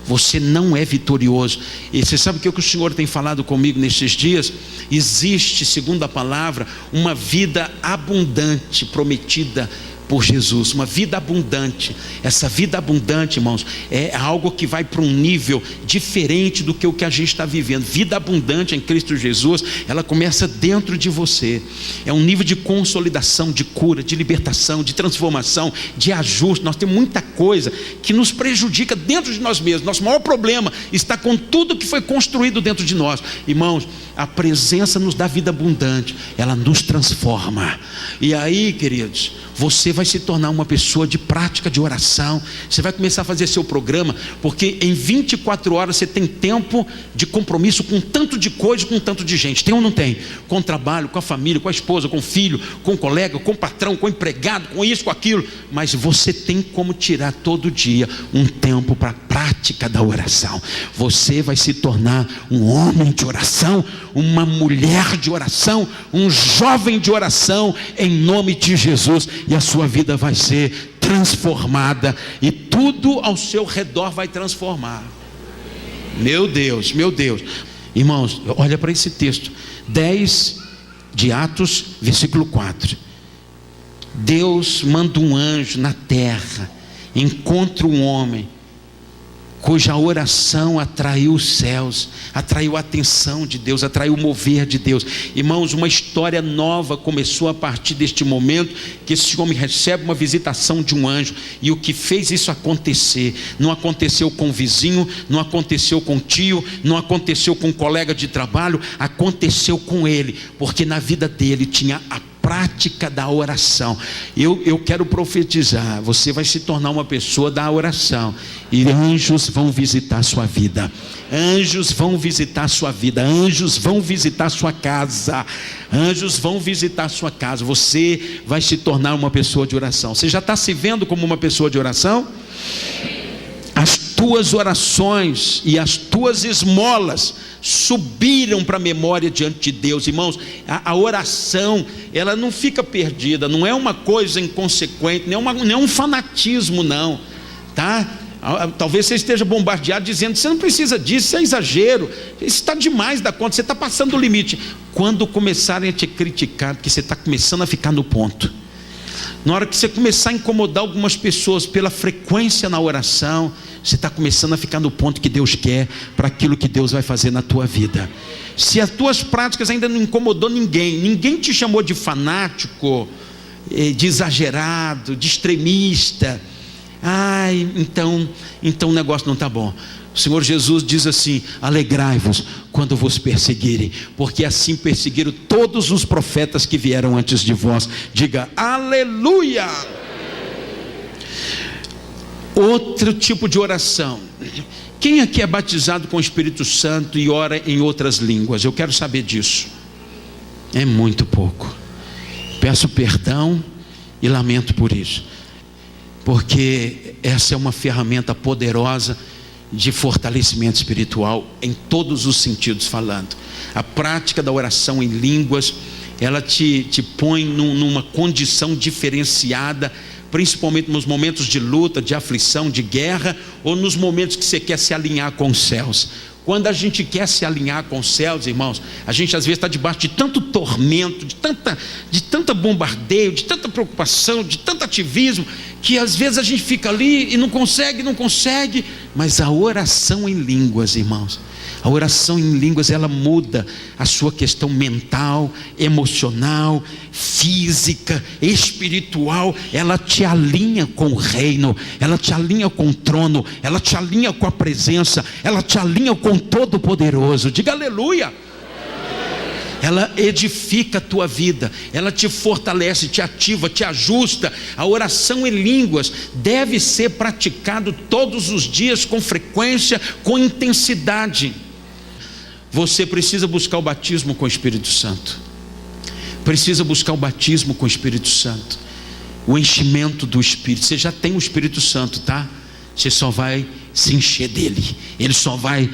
Você não é vitorioso. E você sabe o que o Senhor tem falado comigo nesses dias? Existe, segundo a palavra, uma vida abundante prometida por Jesus, uma vida abundante. Essa vida abundante, irmãos, é algo que vai para um nível diferente do que o que a gente está vivendo. Vida abundante em Cristo Jesus, ela começa dentro de você. É um nível de consolidação, de cura, de libertação, de transformação, de ajuste. Nós temos muita coisa que nos prejudica dentro de nós mesmos. Nosso maior problema está com tudo que foi construído dentro de nós. Irmãos, a presença nos dá vida abundante, ela nos transforma. E aí, queridos, você vai se tornar uma pessoa de prática de oração. Você vai começar a fazer seu programa, porque em 24 horas você tem tempo de compromisso com tanto de coisa, com tanto de gente. Tem ou não tem? Com o trabalho, com a família, com a esposa, com o filho, com o colega, com o patrão, com o empregado, com isso, com aquilo. Mas você tem como tirar todo dia um tempo para a prática da oração. Você vai se tornar um homem de oração, uma mulher de oração, um jovem de oração, em nome de Jesus. E a sua vida vai ser transformada, e tudo ao seu redor vai transformar. Meu Deus, meu Deus. Irmãos, olha para esse texto 10 de Atos, versículo 4. Deus manda um anjo na terra, encontra um homem cuja oração atraiu os céus, atraiu a atenção de Deus, atraiu o mover de Deus. Irmãos, uma história nova começou a partir deste momento, que esse homem recebe uma visitação de um anjo, e o que fez isso acontecer, não aconteceu com o vizinho, não aconteceu com o tio, não aconteceu com o colega de trabalho, aconteceu com ele, porque na vida dele tinha a prática da oração. Eu quero profetizar: você vai se tornar uma pessoa da oração, e anjos vão visitar a sua vida, anjos vão visitar a sua vida, anjos vão visitar a sua casa, anjos vão visitar a sua casa. Você vai se tornar uma pessoa de oração. Você já está se vendo como uma pessoa de oração? As tuas orações e as tuas esmolas subiram para a memória diante de Deus. Irmãos, a oração, ela não fica perdida, não é uma coisa inconsequente, não é um fanatismo, não, tá? Talvez você esteja bombardeado dizendo: você não precisa disso, isso é exagero, isso está demais da conta, você está passando o limite. Quando começarem a te criticar, porque você está começando a ficar no ponto, na hora que você começar a incomodar algumas pessoas pela frequência na oração, você está começando a ficar no ponto que Deus quer para aquilo que Deus vai fazer na tua vida. Se as tuas práticas ainda não incomodou ninguém te chamou de fanático, de exagerado, de extremista, então o negócio não está bom. O Senhor Jesus diz assim: alegrai-vos quando vos perseguirem, porque assim perseguiram todos os profetas que vieram antes de vós. Diga aleluia. Outro tipo de oração. Quem aqui é batizado com o Espírito Santo e ora em outras línguas? Eu quero saber disso. É muito pouco. Peço perdão e lamento por isso, porque essa é uma ferramenta poderosa de fortalecimento espiritual em todos os sentidos falando. A prática da oração em línguas, ela te põe numa condição diferenciada principalmente nos momentos de luta, de aflição, de guerra, ou nos momentos que você quer se alinhar com os céus. Quando a gente quer se alinhar com os céus, irmãos, a gente às vezes está debaixo de tanto tormento, de tanta bombardeio, de tanta preocupação, de tanto ativismo, que às vezes a gente fica ali e não consegue, mas a oração em línguas, irmãos, a oração em línguas, ela muda a sua questão mental, emocional, física, espiritual. Ela te alinha com o reino, ela te alinha com o trono, ela te alinha com a presença, ela te alinha com o Todo-Poderoso. Diga aleluia. Ela edifica a tua vida, ela te fortalece, te ativa, te ajusta. A oração em línguas deve ser praticado todos os dias, com frequência, com intensidade. Você precisa buscar o batismo com o Espírito Santo. Precisa buscar o batismo com o Espírito Santo, o enchimento do Espírito. Você já tem o Espírito Santo, tá? Você só vai se encher dele, ele só vai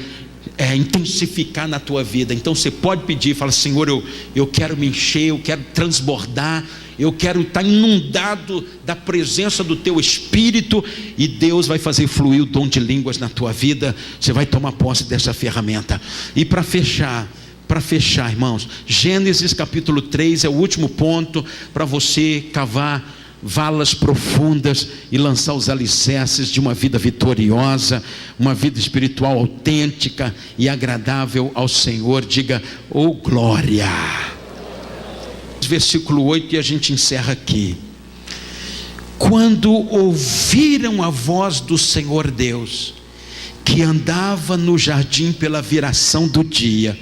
intensificar na tua vida. Então você pode pedir, fala: Senhor, eu quero me encher, eu quero transbordar, eu quero estar inundado da presença do teu Espírito, e Deus vai fazer fluir o dom de línguas na tua vida. Você vai tomar posse dessa ferramenta. E para fechar, irmãos, Gênesis capítulo 3 é o último ponto para você cavar valas profundas e lançar os alicerces de uma vida vitoriosa, uma vida espiritual autêntica e agradável ao Senhor. Diga: oh glória. Versículo 8, e a gente encerra aqui. Quando ouviram a voz do Senhor Deus, que andava no jardim pela viração do dia,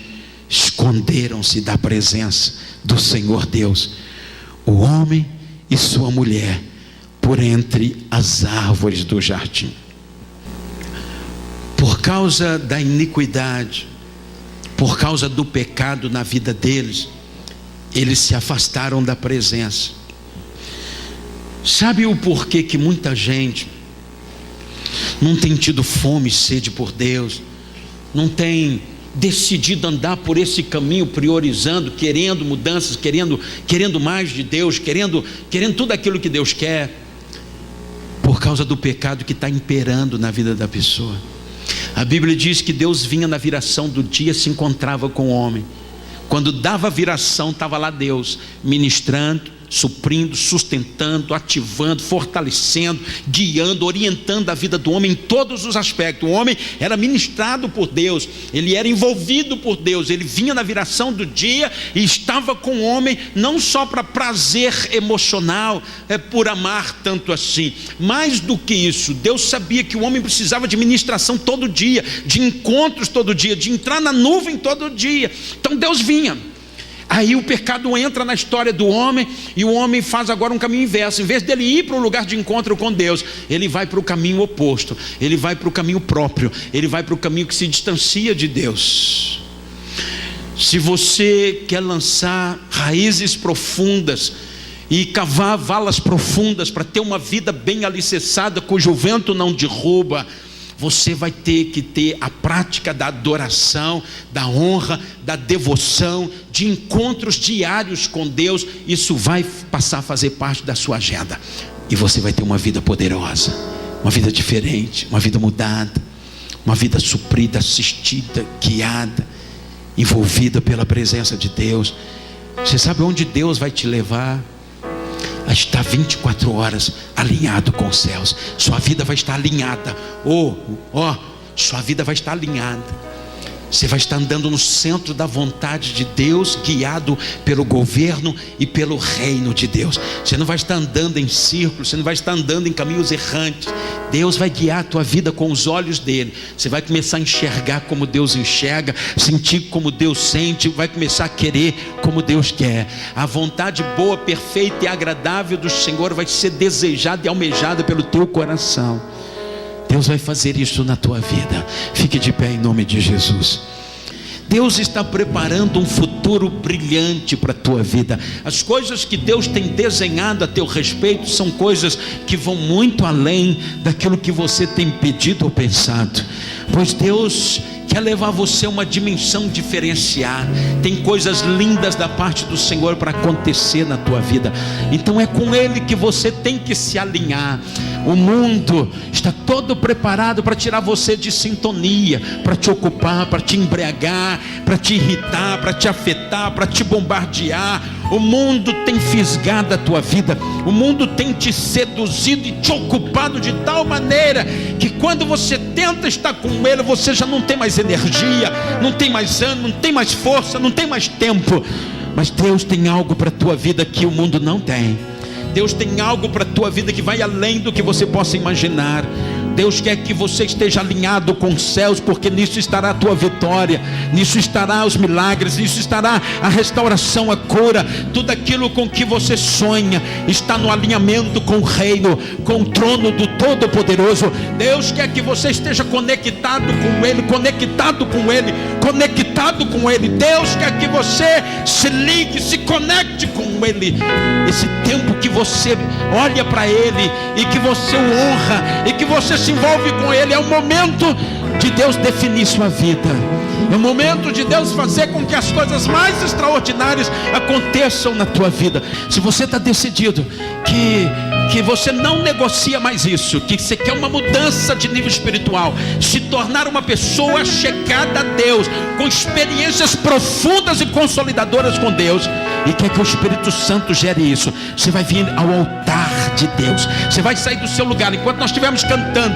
esconderam-se da presença do Senhor Deus, o homem e sua mulher, por entre as árvores do jardim. Por causa da iniquidade, por causa do pecado na vida deles, eles se afastaram da presença. Sabe o porquê que muita gente não tem tido fome e sede por Deus, não tem decidido andar por esse caminho, priorizando, querendo mudanças, querendo mais de Deus, querendo tudo aquilo que Deus quer? Por causa do pecado que está imperando na vida da pessoa. A Bíblia diz que Deus vinha na viração do dia, se encontrava com o homem. Quando dava a viração, estava lá Deus ministrando, suprindo, sustentando, ativando, fortalecendo, guiando, orientando a vida do homem em todos os aspectos. O homem era ministrado por Deus, ele era envolvido por Deus, ele vinha na viração do dia e estava com o homem, não só para prazer emocional, por amar tanto assim. Mais do que isso, Deus sabia que o homem precisava de ministração todo dia, de encontros todo dia, de entrar na nuvem todo dia. Então Deus vinha. Aí o pecado entra na história do homem, e o homem faz agora um caminho inverso. Em vez dele ir para o lugar de encontro com Deus, ele vai para o caminho oposto, ele vai para o caminho próprio, ele vai para o caminho que se distancia de Deus. Se você quer lançar raízes profundas e cavar valas profundas para ter uma vida bem alicerçada, cujo vento não derruba, você vai ter que ter a prática da adoração, da honra, da devoção, de encontros diários com Deus. Isso vai passar a fazer parte da sua agenda, e você vai ter uma vida poderosa, uma vida diferente, uma vida mudada, uma vida suprida, assistida, guiada, envolvida pela presença de Deus. Você sabe onde Deus vai te levar? A estar 24 horas alinhado com os céus. Sua vida vai estar alinhada. Sua vida vai estar alinhada. Você vai estar andando no centro da vontade de Deus, guiado pelo governo e pelo reino de Deus. Você não vai estar andando em círculos, você não vai estar andando em caminhos errantes. Deus vai guiar a tua vida com os olhos dele. Você vai começar a enxergar como Deus enxerga, sentir como Deus sente, vai começar a querer como Deus quer. A vontade boa, perfeita e agradável do Senhor vai ser desejada e almejada pelo teu coração. Deus vai fazer isso na tua vida. Fique de pé em nome de Jesus. Deus está preparando um futuro brilhante para a tua vida. As coisas que Deus tem desenhado a teu respeito são coisas que vão muito além daquilo que você tem pedido ou pensado. Pois Deus quer quer levar você a uma dimensão diferenciada. Tem coisas lindas da parte do Senhor para acontecer na tua vida. Então é com Ele que você tem que se alinhar. O mundo está todo preparado para tirar você de sintonia, para te ocupar, para te embriagar, para te irritar, para te afetar, para te bombardear. O mundo tem fisgado a tua vida. O mundo tem te seduzido e te ocupado de tal maneira que quando você tenta estar com Ele, você já não tem mais energia, não tem mais ânimo, não tem mais força, não tem mais tempo. Mas Deus tem algo para a tua vida que o mundo não tem. Deus tem algo para a tua vida que vai além do que você possa imaginar. Deus quer que você esteja alinhado com os céus, porque nisso estará a tua vitória, nisso estará os milagres, nisso estará a restauração, a cura. Tudo aquilo com que você sonha está no alinhamento com o reino, com o trono do Todo-Poderoso. Deus quer que você esteja conectado com Ele, conectado com Ele, conectado com Ele. Deus quer que você se ligue, se conecte com Ele. Esse tempo que você olha para Ele e que você o honra e que você se envolve com Ele, é o momento de Deus definir sua vida. É o momento de Deus fazer com que as coisas mais extraordinárias aconteçam na tua vida. Se você está decidido que você não negocia mais isso, que você quer uma mudança de nível espiritual, se tornar uma pessoa chegada a Deus, com experiências profundas e consolidadoras com Deus, e quer que o Espírito Santo gere isso, você vai vir ao altar de Deus. Você vai sair do seu lugar, enquanto nós estivermos cantando,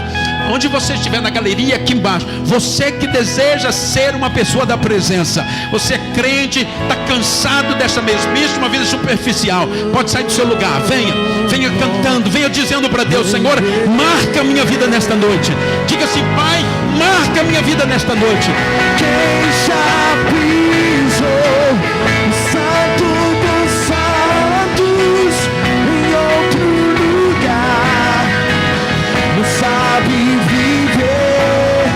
onde você estiver, na galeria aqui embaixo, você que deseja ser uma pessoa da presença, você é crente, está cansado dessa mesmice, uma vida superficial, pode sair do seu lugar. Venha cantando, venha dizendo para Deus: Senhor, marca a minha vida nesta noite. Diga assim: Pai, marca a minha vida nesta noite. Quem já pisou no Santo dos Santos, em outro lugar, não sabe viver.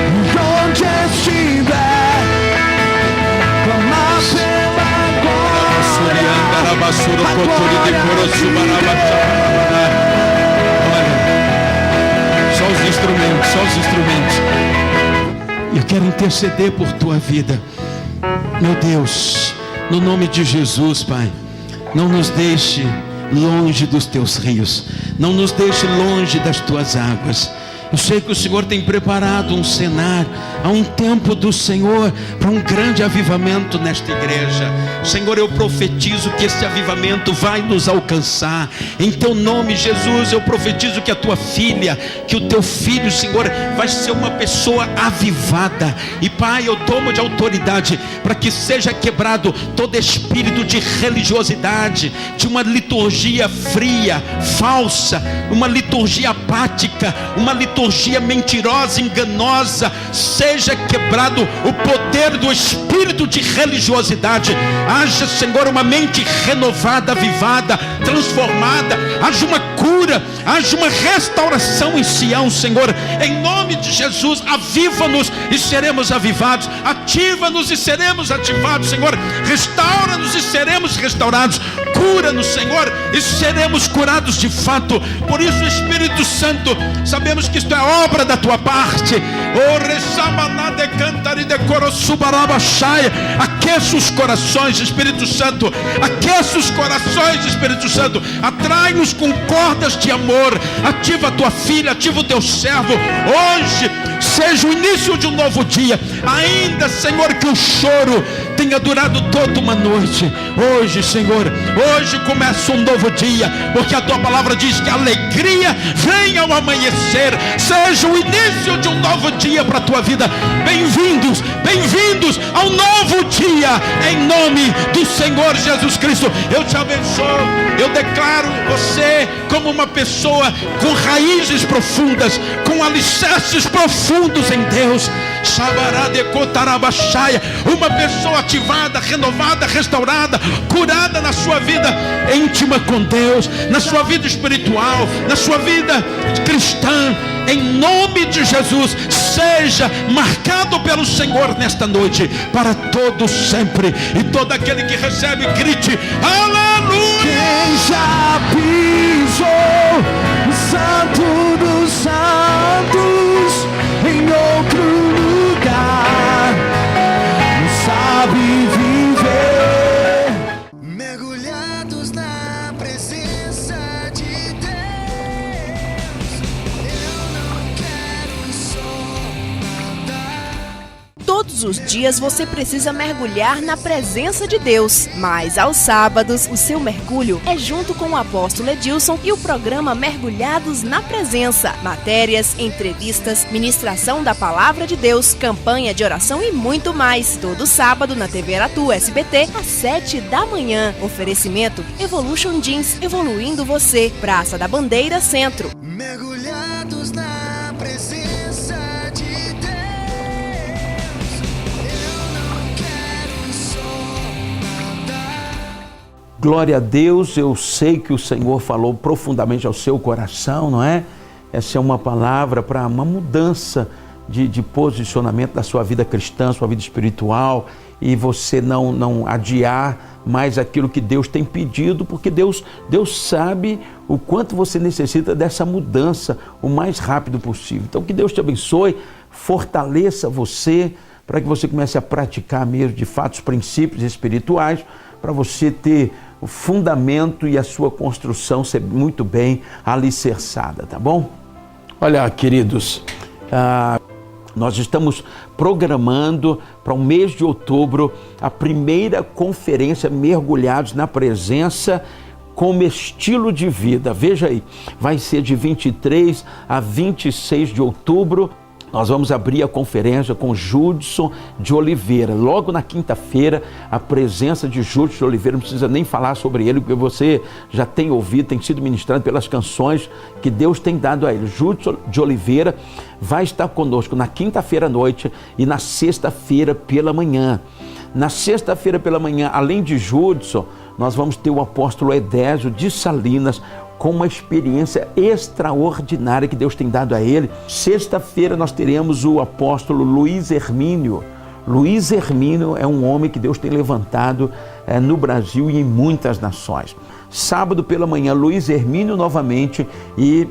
E onde estiver, clamar pela glória. Olha, só os instrumentos. Eu quero interceder por tua vida, meu Deus, no nome de Jesus, Pai. Não nos deixe longe dos teus rios, não nos deixe longe das tuas águas. Eu sei que o Senhor tem preparado um cenário, há um tempo do Senhor para um grande avivamento nesta igreja. Senhor, eu profetizo que esse avivamento vai nos alcançar. Em teu nome, Jesus, eu profetizo que a tua filha, que o teu filho, Senhor, vai ser uma pessoa avivada. E Pai, eu tomo de autoridade para que seja quebrado todo espírito de religiosidade, de uma liturgia fria, falsa, uma liturgia apática, uma liturgia mentirosa, enganosa. Seja quebrado o poder do espírito de religiosidade. Haja, Senhor, uma mente renovada, avivada, transformada. Haja uma cura, haja uma restauração em Sião, Senhor. Em nome de Jesus, aviva-nos e seremos avivados. Ativa-nos e seremos ativados, Senhor. Restaura-nos e seremos restaurados. Cura-nos, Senhor, e seremos curados de fato. Por isso, Espírito Santo, sabemos que isto é obra da tua parte. Aqueça os corações, Espírito Santo. Aqueça os corações, Espírito Santo. Atrai-nos com cordas de amor. Ativa a tua filha, ativa o teu servo. Hoje seja o início de um novo dia. Ainda, Senhor, que o choro tenha durado toda uma noite. Hoje, Senhor, hoje começa um novo dia, porque a tua palavra diz que a alegria vem ao amanhecer. Seja o início de um novo dia para a tua vida. Bem-vindos, bem-vindos ao novo dia, em nome do Senhor Jesus Cristo. Eu te abençoo, eu declaro você como uma pessoa com raízes profundas, com alicerces profundos em Deus. Uma pessoa ativada, renovada, restaurada, curada na sua vida íntima com Deus, na sua vida espiritual, na sua vida cristã. Em nome de Jesus, seja marcado pelo Senhor nesta noite, para todos sempre. E todo aquele que recebe, grite: aleluia! Quem já pisou no Santo dos Santos, em outro lugar, Todos os dias você precisa mergulhar na presença de Deus, mas aos sábados o seu mergulho é junto com o apóstolo Edilson e o programa Mergulhados na Presença. Matérias, entrevistas, ministração da Palavra de Deus, campanha de oração e muito mais. Todo sábado na TV Aratu SBT às 7 da manhã. Oferecimento Evolution Jeans, evoluindo você. Praça da Bandeira, Centro. Mergulhados na presença de Deus, eu não quero só nadar. Glória a Deus, eu sei que o Senhor falou profundamente ao seu coração, não é? Essa é uma palavra para uma mudança de posicionamento da sua vida cristã, sua vida espiritual, e você não adiar mais aquilo que Deus tem pedido, porque Deus sabe o quanto você necessita dessa mudança o mais rápido possível. Então que Deus te abençoe, fortaleça você, para que você comece a praticar mesmo de fato os princípios espirituais, para você ter o fundamento e a sua construção ser muito bem alicerçada, tá bom? Olha, queridos, nós estamos programando para o mês de outubro a primeira conferência Mergulhados na Presença como estilo de vida. Veja aí, vai ser de 23 a 26 de outubro. Nós vamos abrir a conferência com Judson de Oliveira. Logo na quinta-feira, a presença de Judson de Oliveira, não precisa nem falar sobre ele, porque você já tem ouvido, tem sido ministrado pelas canções que Deus tem dado a ele. Judson de Oliveira vai estar conosco na quinta-feira à noite e na sexta-feira pela manhã. Na sexta-feira pela manhã, além de Judson, nós vamos ter o apóstolo Edésio de Salinas, com uma experiência extraordinária que Deus tem dado a ele. Sexta-feira nós teremos o apóstolo Luiz Hermínio. Luiz Hermínio é um homem que Deus tem levantado no Brasil e em muitas nações. Sábado pela manhã, Luiz Hermínio novamente e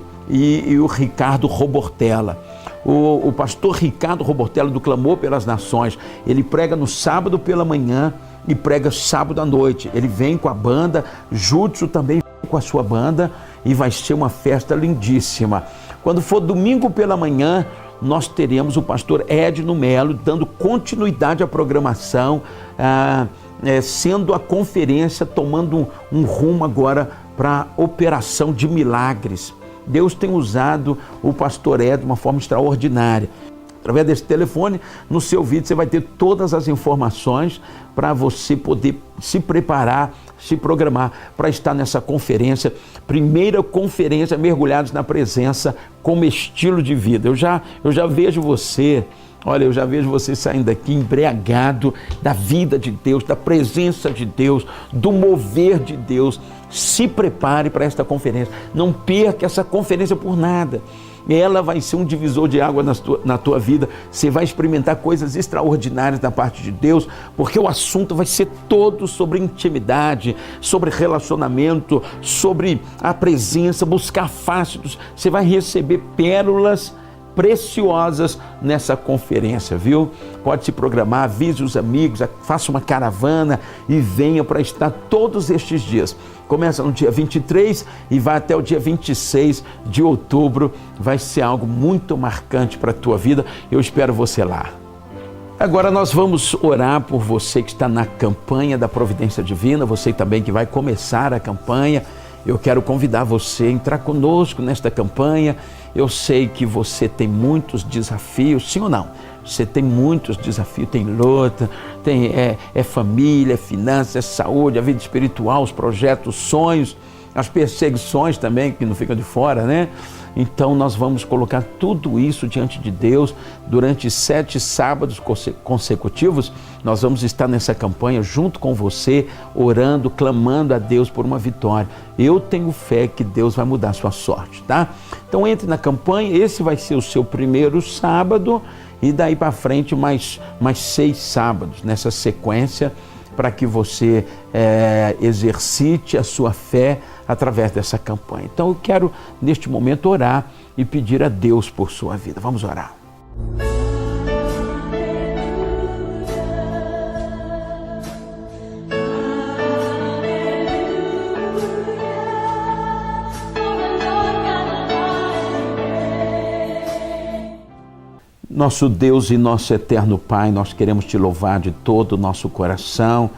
o Ricardo Robortella. O pastor Ricardo Robortella do Clamor pelas Nações, ele prega no sábado pela manhã e prega sábado à noite. Ele vem com a banda, Judson também com a sua banda, e vai ser uma festa lindíssima. Quando for domingo pela manhã, nós teremos o pastor Edno Melo dando continuidade à programação, sendo a conferência tomando um rumo agora para a operação de milagres. Deus tem usado o pastor Edno de uma forma extraordinária. Através desse telefone, no seu vídeo você vai ter todas as informações para você poder se preparar, se programar para estar nessa conferência, primeira conferência Mergulhados na Presença como estilo de vida. Eu já vejo você, olha, eu já vejo você saindo daqui embriagado da vida de Deus, da presença de Deus, do mover de Deus. Se prepare para esta conferência, não perca essa conferência por nada. Ela vai ser um divisor de água na tua vida. Você vai experimentar coisas extraordinárias da parte de Deus, porque o assunto vai ser todo sobre intimidade, sobre relacionamento, sobre a presença, buscar fácitos. Você vai receber pérolas preciosas nessa conferência, viu? Pode se programar, avise os amigos, faça uma caravana e venha para estar todos estes dias. Começa no dia 23 e vai até o dia 26 de outubro. Vai ser algo muito marcante para a tua vida. Eu espero você lá. Agora nós vamos orar por você que está na campanha da Providência Divina, você também que vai começar a campanha. Eu quero convidar você a entrar conosco nesta campanha. Eu sei que você tem muitos desafios, sim ou não? Você tem muitos desafios, tem luta, tem família, é finanças, é saúde, a vida espiritual, os projetos, os sonhos, as perseguições também, que não ficam de fora, né? Então nós vamos colocar tudo isso diante de Deus. Durante 7 sábados consecutivos, nós vamos estar nessa campanha junto com você, orando, clamando a Deus por uma vitória. Eu tenho fé que Deus vai mudar a sua sorte, tá? Então entre na campanha, esse vai ser o seu primeiro sábado e daí para frente mais 6 sábados nessa sequência, para que você exercite a sua fé através dessa campanha. Então eu quero neste momento orar e pedir a Deus por sua vida. Vamos orar. Nosso Deus e nosso eterno Pai, nós queremos te louvar de todo o nosso coração.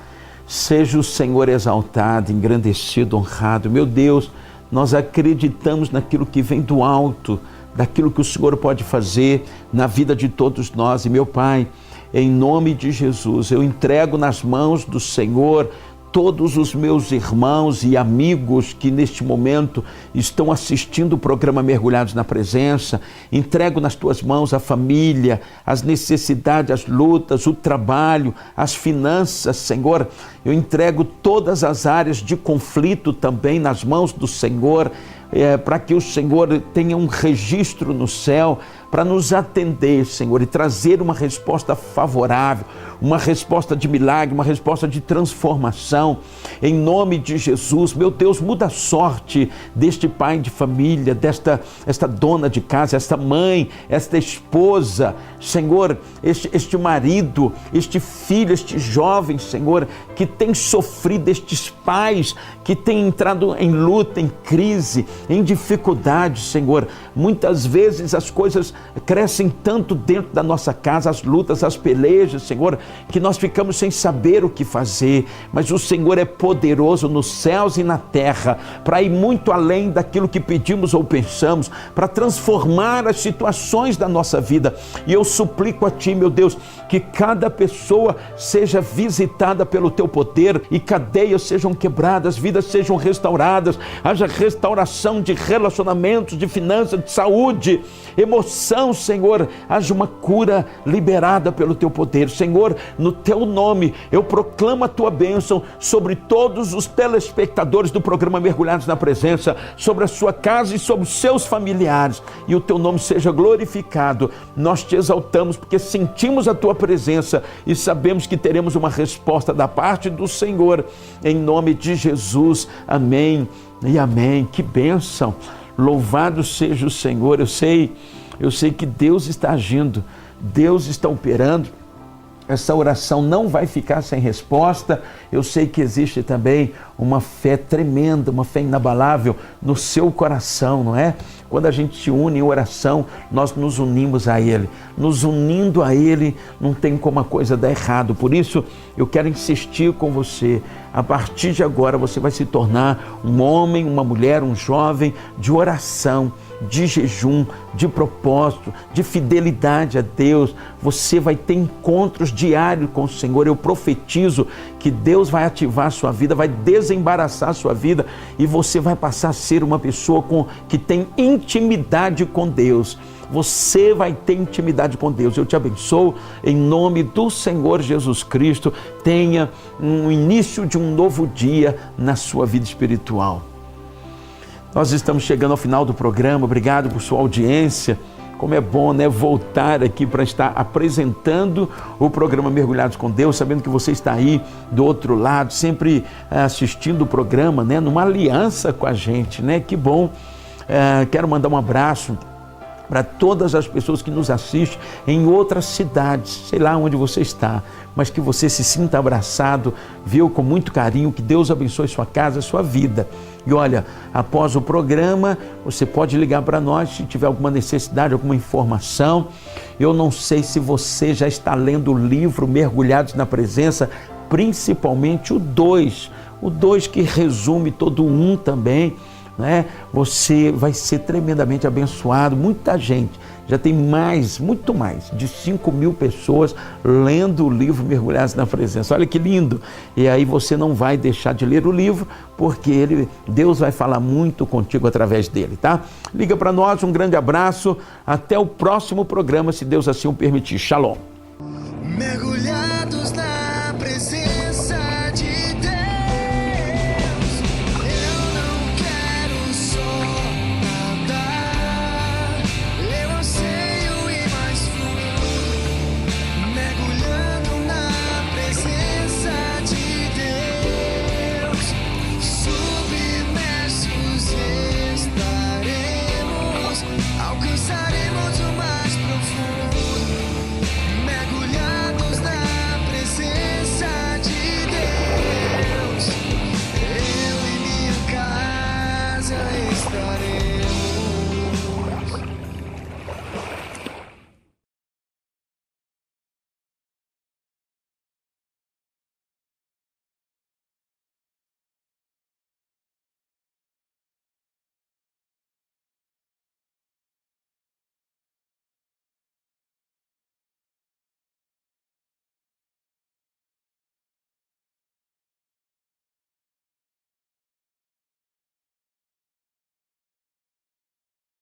Seja o Senhor exaltado, engrandecido, honrado. Meu Deus, nós acreditamos naquilo que vem do alto, daquilo que o Senhor pode fazer na vida de todos nós. E meu Pai, em nome de Jesus, eu entrego nas mãos do Senhor todos os meus irmãos e amigos que neste momento estão assistindo o programa Mergulhados na Presença. Entrego nas tuas mãos a família, as necessidades, as lutas, o trabalho, as finanças, Senhor. Eu entrego todas as áreas de conflito também nas mãos do Senhor, para que o Senhor tenha um registro no céu para nos atender, Senhor, e trazer uma resposta favorável, uma resposta de milagre, uma resposta de transformação, em nome de Jesus. Meu Deus, muda a sorte deste pai de família, esta dona de casa, esta mãe, esta esposa, Senhor, este marido, este filho, este jovem, Senhor, que tem sofrido, estes pais que têm entrado em luta, em crise, em dificuldade, Senhor. Muitas vezes as coisas crescem tanto dentro da nossa casa, as lutas, as pelejas, Senhor, que nós ficamos sem saber o que fazer, mas o Senhor é poderoso nos céus e na terra, para ir muito além daquilo que pedimos ou pensamos, para transformar as situações da nossa vida. E eu suplico a Ti, meu Deus, que cada pessoa seja visitada pelo Teu poder e cadeias sejam quebradas, vidas sejam restauradas, haja restauração de relacionamentos, de finanças, de saúde, emoção, Senhor, haja uma cura liberada pelo Teu poder. Senhor, no Teu nome, eu proclamo a Tua bênção sobre todos os telespectadores do programa Mergulhados na Presença, sobre a sua casa e sobre os seus familiares, e o Teu nome seja glorificado. Nós Te exaltamos porque sentimos a Tua presença e sabemos que teremos uma resposta da parte do Senhor, em nome de Jesus. Amém e amém. Que bênção! Louvado seja o Senhor. Eu sei que Deus está agindo, Deus está operando. Essa oração não vai ficar sem resposta. Eu sei que existe também uma fé tremenda, uma fé inabalável no seu coração, não é? Quando a gente se une em oração, nós nos unimos a Ele. Nos unindo a Ele, não tem como a coisa dar errado. Por isso, eu quero insistir com você. A partir de agora, você vai se tornar um homem, uma mulher, um jovem de oração, de jejum, de propósito, de fidelidade a Deus. Você vai ter encontros diários com o Senhor. Eu profetizo que Deus vai ativar a sua vida, vai desembaraçar a sua vida e você vai passar a ser uma pessoa que tem intimidade com Deus. Você vai ter intimidade com Deus. Eu te abençoo em nome do Senhor Jesus Cristo. Tenha um início de um novo dia na sua vida espiritual. Nós estamos chegando ao final do programa. Obrigado por sua audiência. Como é bom, né, voltar aqui para estar apresentando o programa Mergulhados com Deus, sabendo que você está aí do outro lado, sempre assistindo o programa, né, numa aliança com a gente, né? Que bom. Quero mandar um abraço para todas as pessoas que nos assistem em outras cidades, sei lá onde você está, mas que você se sinta abraçado, viu, com muito carinho, que Deus abençoe sua casa, sua vida. E olha, após o programa, você pode ligar para nós se tiver alguma necessidade, alguma informação. Eu não sei se você já está lendo o livro Mergulhados na Presença, principalmente o 2 que resume todo o 1 também, né? Você vai ser tremendamente abençoado. Muita gente, já tem muito mais de 5.000 pessoas lendo o livro Mergulhados na Presença. Olha que lindo! E aí você não vai deixar de ler o livro, porque Deus vai falar muito contigo através dele, tá? Liga para nós, um grande abraço, até o próximo programa, se Deus assim o permitir. Shalom! Mergulhar